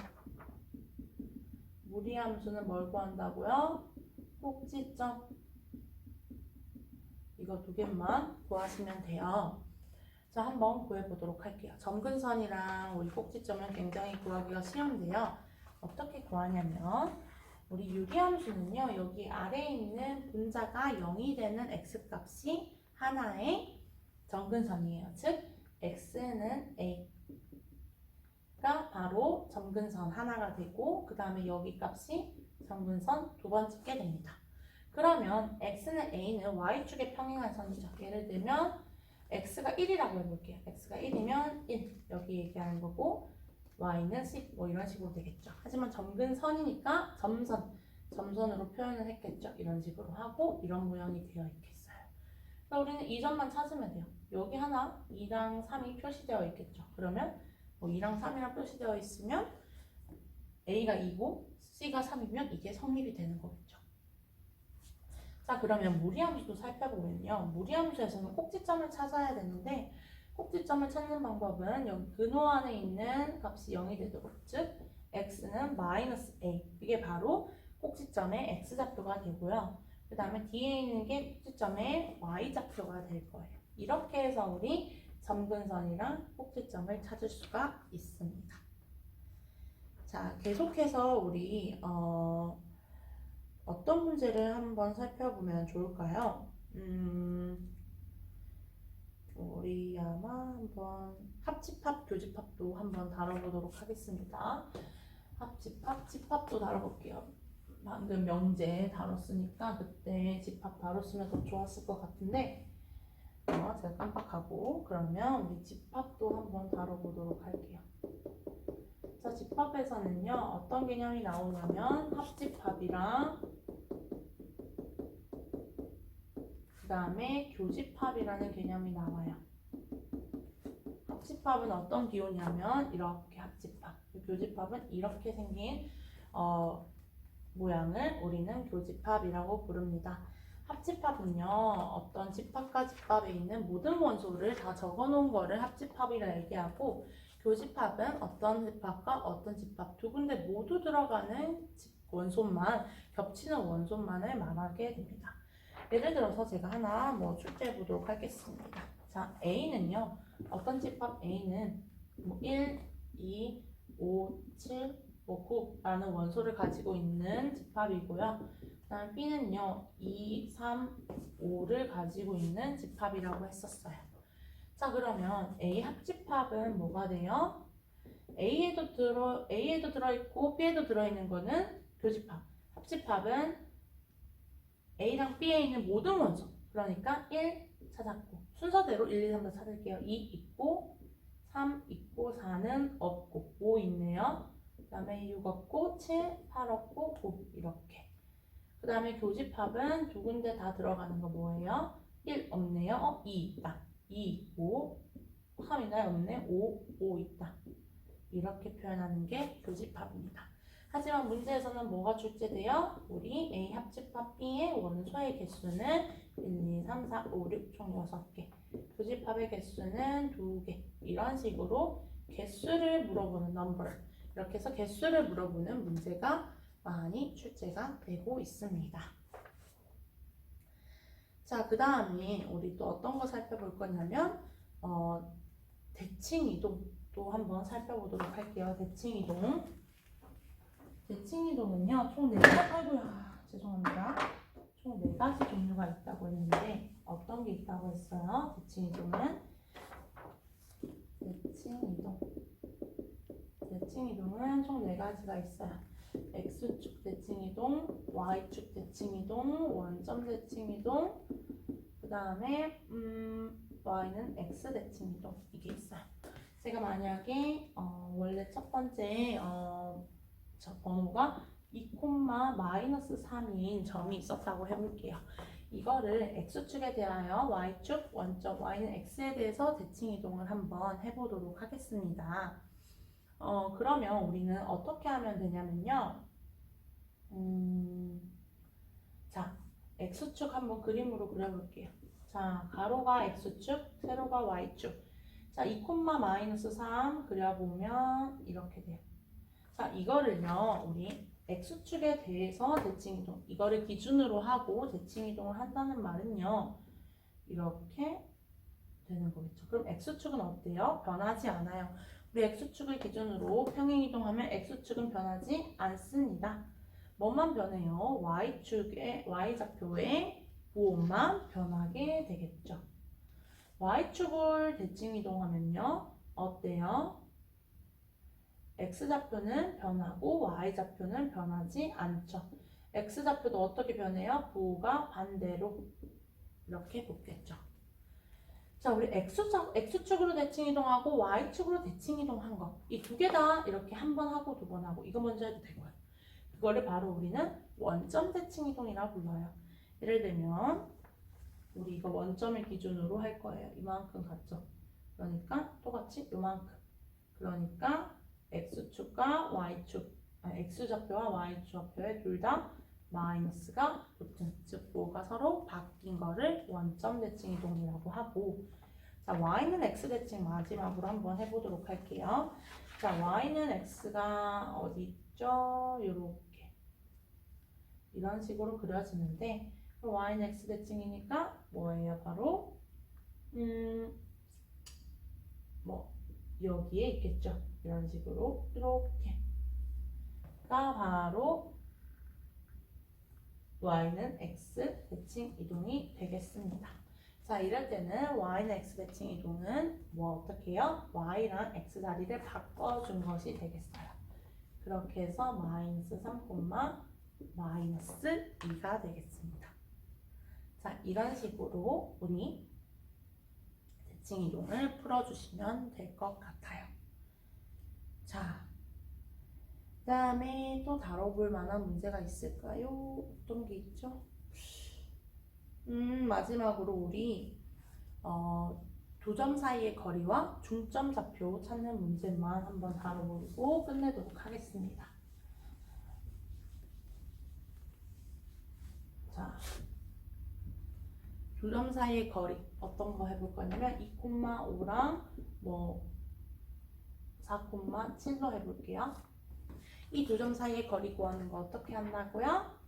무리함수는 뭘 구한다고요? 꼭지점. 이거 두 개만 구하시면 돼요. 자, 한번 구해보도록 할게요. 점근선이랑 우리 꼭지점은 굉장히 구하기가 쉬운데요. 어떻게 구하냐면 우리 유리함수는요, 여기 아래에 있는 분자가 0이 되는 x값이 하나의 점근선이에요. 즉 x는 a가 바로 점근선 하나가 되고, 그 다음에 여기 값이 점근선 두 번 찍게 됩니다. 그러면 x는 a는 y축에 평행한 선이죠. 예를 들면 x가 1이라고 해볼게요. x가 1이면 1 여기 얘기하는 거고, y는 10 뭐 이런 식으로 되겠죠. 하지만 점근선이니까 점선으로 표현을 했겠죠. 이런 식으로 하고 이런 모양이 되어 있겠어요. 그러니까 우리는 이 점만 찾으면 돼요. 여기 하나 2랑 3이 표시되어 있겠죠. 그러면 뭐 2랑 3이랑 표시되어 있으면 a가 2고 c가 3이면 이게 성립이 되는 거겠죠. 자, 그러면 무리함수도 살펴보면요. 무리함수에서는 꼭지점을 찾아야 되는데 꼭지점을 찾는 방법은 여기 근호 안에 있는 값이 0이 되도록, 즉 x는 -a, 이게 바로 꼭지점의 x좌표가 되고요. 그 다음에 뒤에 있는 게 꼭지점의 y좌표가 될 거예요. 이렇게 해서 우리 점근선이랑 꼭지점을 찾을 수가 있습니다. 자, 계속해서 우리 어떤 문제를 한번 살펴보면 좋을까요? 우리 아마 한번 합집합, 교집합도 한번 다뤄보도록 하겠습니다. 합집합, 집합도 다뤄볼게요. 방금 명제 다뤘으니까 그때 집합 다뤘으면 더 좋았을 것 같은데 제가 깜빡하고, 그러면 우리 집합도 한번 다뤄보도록 할게요. 자, 집합에서는요 어떤 개념이 나오냐면 합집합이랑 그 다음에 교집합이라는 개념이 나와요. 합집합은 어떤 기호냐면 이렇게 합집합, 교집합은 이렇게 생긴 모양을 우리는 교집합이라고 부릅니다. 합집합은요 어떤 집합과 집합에 있는 모든 원소를 다 적어놓은 거를 합집합이라 얘기하고, 교집합은 어떤 집합과 어떤 집합 두 군데 모두 들어가는 원소만, 겹치는 원소만을 말하게 됩니다. 예를 들어서 제가 하나 출제해 보도록 하겠습니다. 자, A는요 어떤 집합? A는 1, 2, 5, 7, 9라는 원소를 가지고 있는 집합이고요. 그 다음 B는요 2, 3, 5를 가지고 있는 집합이라고 했었어요. 자, 그러면 A 합집합은 뭐가 돼요? A에도 들어있고 B에도 들어있는 거는 교집합. 합집합은 A랑 B에 있는 모든 원소, 그러니까 1 찾았고, 순서대로 1, 2, 3, 4 찾을게요. 2 있고 3 있고 4는 없고 5 있네요. 그 다음에 6 없고 7, 8 없고 9, 이렇게. 그 다음에 교집합은 두 군데 다 들어가는 거 뭐예요? 1 없네요. 2 있다. 2 있고 3 있나요? 없네. 5 있다. 이렇게 표현하는 게 교집합입니다. 하지만 문제에서는 뭐가 출제돼요? 우리 A 합집합 B의 원소의 개수는 1, 2, 3, 4, 5, 6 총 6개, 교집합의 개수는 2개, 이런 식으로 개수를 물어보는 number, 이렇게 해서 개수를 물어보는 문제가 많이 출제가 되고 있습니다. 자, 그 다음에 우리 또 어떤 거 살펴볼 거냐면 대칭이동도 한번 살펴보도록 할게요. 대칭이동은요 총 4가지, 죄송합니다. 총 4가지 종류가 있다고 했는데 어떤 게 있다고 했어요? 대칭이동은 총 4가지가 있어요. X축 대칭이동, Y축 대칭이동, 원점 대칭이동, 그 다음에 Y는 X 대칭이동, 이게 있어요. 제가 만약에 원래 첫 번째 저 번호가 2,-3인 점이 있었다고 해볼게요. 이거를 X축에 대하여 Y축, 원점 Y는 X에 대해서 대칭이동을 한번 해보도록 하겠습니다. 그러면 우리는 어떻게 하면 되냐면요. 자, X축 한번 그림으로 그려볼게요. 자, 가로가 X축, 세로가 Y축. 자, 2,-3 그려보면 이렇게 돼요. 자, 이거를요 우리 X축에 대해서 대칭이동, 이거를 기준으로 하고 대칭이동을 한다는 말은요 이렇게 되는 거겠죠. 그럼 X축은 어때요? 변하지 않아요. 우리 X축을 기준으로 평행이동하면 X축은 변하지 않습니다. 뭐만 변해요? Y좌표의 부호만 변하게 되겠죠. Y축을 대칭이동하면요 어때요? X좌표는 변하고 Y좌표는 변하지 않죠. X좌표도 어떻게 변해요? 부호가 반대로 이렇게 붙겠죠. 자, 우리 X축으로 대칭이동하고 Y축으로 대칭이동한 거, 이 두 개 다 이렇게 한 번 하고 두 번 하고, 이거 먼저 해도 되고요. 그거를 바로 우리는 원점 대칭이동이라고 불러요. 예를 들면 우리 이거 원점을 기준으로 할 거예요. 이만큼 같죠? 그러니까 똑같이 이만큼. 그러니까 X축과 Y축, X좌표와 Y좌표에 둘 다 마이너스가 붙은, 즉 뭐가 서로 바뀐 거를 원점 대칭 이동이라고 하고, 자, y는 x 대칭 마지막으로 한번 해보도록 할게요. 자, y는 x가 어디 있죠? 요렇게 이런 식으로 그려지는데, 그럼 y는 x 대칭이니까 뭐예요? 바로 뭐 여기에 있겠죠. 이런 식으로 이렇게가 바로 y는 x 대칭 이동이 되겠습니다. 자, 이럴 때는 y는 x 대칭 이동은 뭐 어떻게 해요? y랑 x 자리를 바꿔준 것이 되겠어요. 그렇게 해서 마이너스 3, 마이너스 2가 되겠습니다. 자, 이런 식으로 우리 대칭 이동을 풀어주시면 될 것 같아요. 자, 그 다음에 또 다뤄볼 만한 문제가 있을까요? 어떤 게 있죠? 마지막으로 우리 두 점 사이의 거리와 중점 좌표 찾는 문제만 한번 다뤄보고 끝내도록 하겠습니다. 자, 두 점 사이의 거리 어떤 거 해볼 거냐면 2,5랑 뭐 4,7로 해볼게요. 이 두 점 사이의 거리 구하는 거 어떻게 한다고요?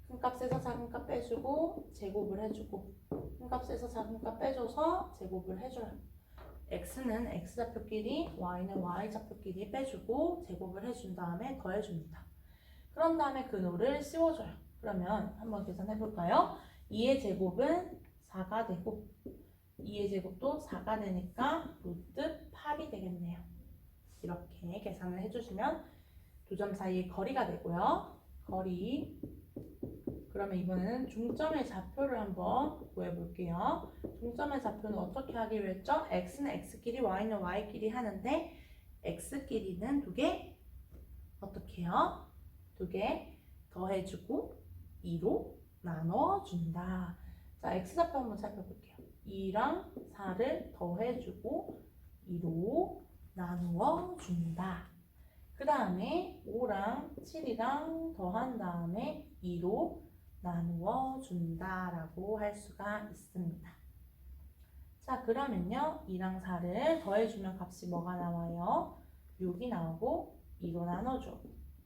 큰 값에서 작은 값 빼주고 제곱을 해주고, 큰 값에서 작은 값 빼줘서 제곱을 해줘요. x는 x좌표끼리, y는 y좌표끼리 빼주고 제곱을 해준 다음에 더해줍니다. 그런 다음에 근호를 씌워줘요. 그러면 한번 계산해볼까요? 2의 제곱은 4가 되고 2의 제곱도 4가 되니까 루트 8이 되겠네요. 이렇게 계산을 해주시면 두 점 사이의 거리가 되고요. 거리, 그러면 이번에는 중점의 좌표를 한번 구해볼게요. 중점의 좌표는 어떻게 하기로 했죠? x는 x끼리, y는 y끼리 하는데 x끼리는 두 개, 어떻게 해요? 두 개 더해주고 2로 나눠준다. 자, x좌표 한번 살펴볼게요. 2랑 4를 더해주고 2로 나누어 준다. 그 다음에 5랑 7이랑 더한 다음에 2로 나누어 준다라고 할 수가 있습니다. 자, 그러면요 2랑 4를 더해주면 값이 뭐가 나와요? 6이 나오고 2로 나눠줘.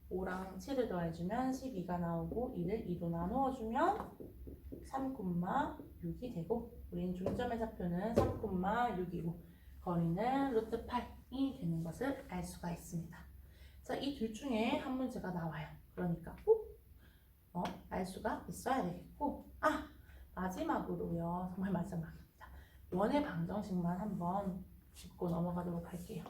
5랑 7을 더해주면 12가 나오고 2를 2로 나누어주면 3,6이 되고, 우린 중점의 좌표는 3,6이고 거리는 루트 8이 되는 것을 알 수가 있습니다. 자, 이 둘 중에 한 문제가 나와요. 그러니까 꼭 알 수가 있어야 되겠고, 마지막으로요, 정말 마지막입니다. 원의 방정식만 한번 짚고 넘어가도록 할게요.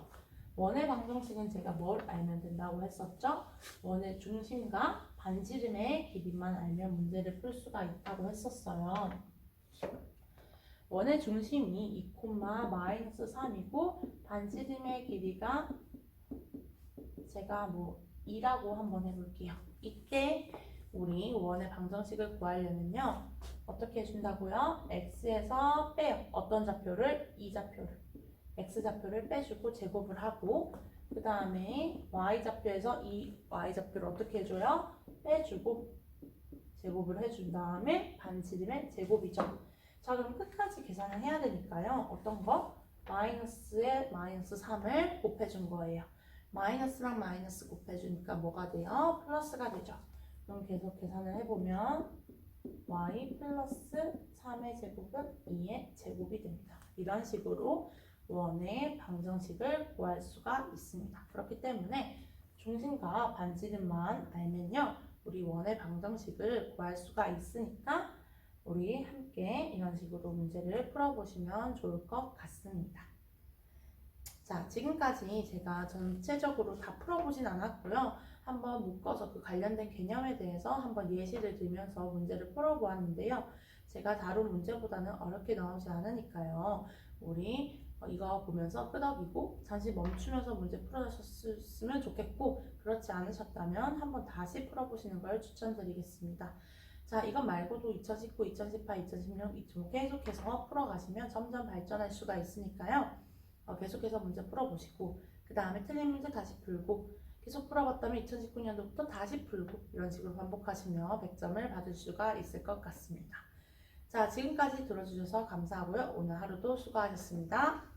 원의 방정식은 제가 뭘 알면 된다고 했었죠? 원의 중심과 반지름의 길이만 알면 문제를 풀 수가 있다고 했었어요. 원의 중심이 2,-3이고 반지름의 길이가 제가 뭐 2라고 한번 해볼게요. 이때 우리 원의 방정식을 구하려면요 어떻게 해준다고요? x에서 빼요. 어떤 좌표를? 이 좌표를. x좌표를 빼주고 제곱을 하고, 그 다음에 y좌표에서 이 y좌표를 어떻게 해줘요? 빼주고 제곱을 해준 다음에 반지름의 제곱이죠. 자, 그럼 끝까지 계산을 해야 되니까요. 어떤 거? 마이너스에 마이너스 3을 곱해준 거예요. 마이너스랑 마이너스 곱해주니까 뭐가 돼요? 플러스가 되죠. 그럼 계속 계산을 해보면 y 플러스 3의 제곱은 2의 제곱이 됩니다. 이런 식으로 원의 방정식을 구할 수가 있습니다. 그렇기 때문에 중심과 반지름만 알면요 우리 원의 방정식을 구할 수가 있으니까 우리 함께 이런 식으로 문제를 풀어보시면 좋을 것 같습니다. 자, 지금까지 제가 전체적으로 다 풀어보진 않았고요. 한번 묶어서 그 관련된 개념에 대해서 한번 예시를 들면서 문제를 풀어보았는데요. 제가 다룬 문제보다는 어렵게 나오지 않으니까요. 우리 이거 보면서 끄덕이고 잠시 멈추면서 문제 풀어주셨으면 좋겠고, 그렇지 않으셨다면 한번 다시 풀어보시는 걸 추천드리겠습니다. 자, 이것 말고도 2019, 2018, 2016, 2015 계속해서 풀어가시면 점점 발전할 수가 있으니까요. 계속해서 문제 풀어보시고 그 다음에 틀린 문제 다시 풀고 계속 풀어봤다면 2019년도부터 다시 풀고 이런 식으로 반복하시면 100점을 받을 수가 있을 것 같습니다. 자, 지금까지 들어주셔서 감사하고요. 오늘 하루도 수고하셨습니다.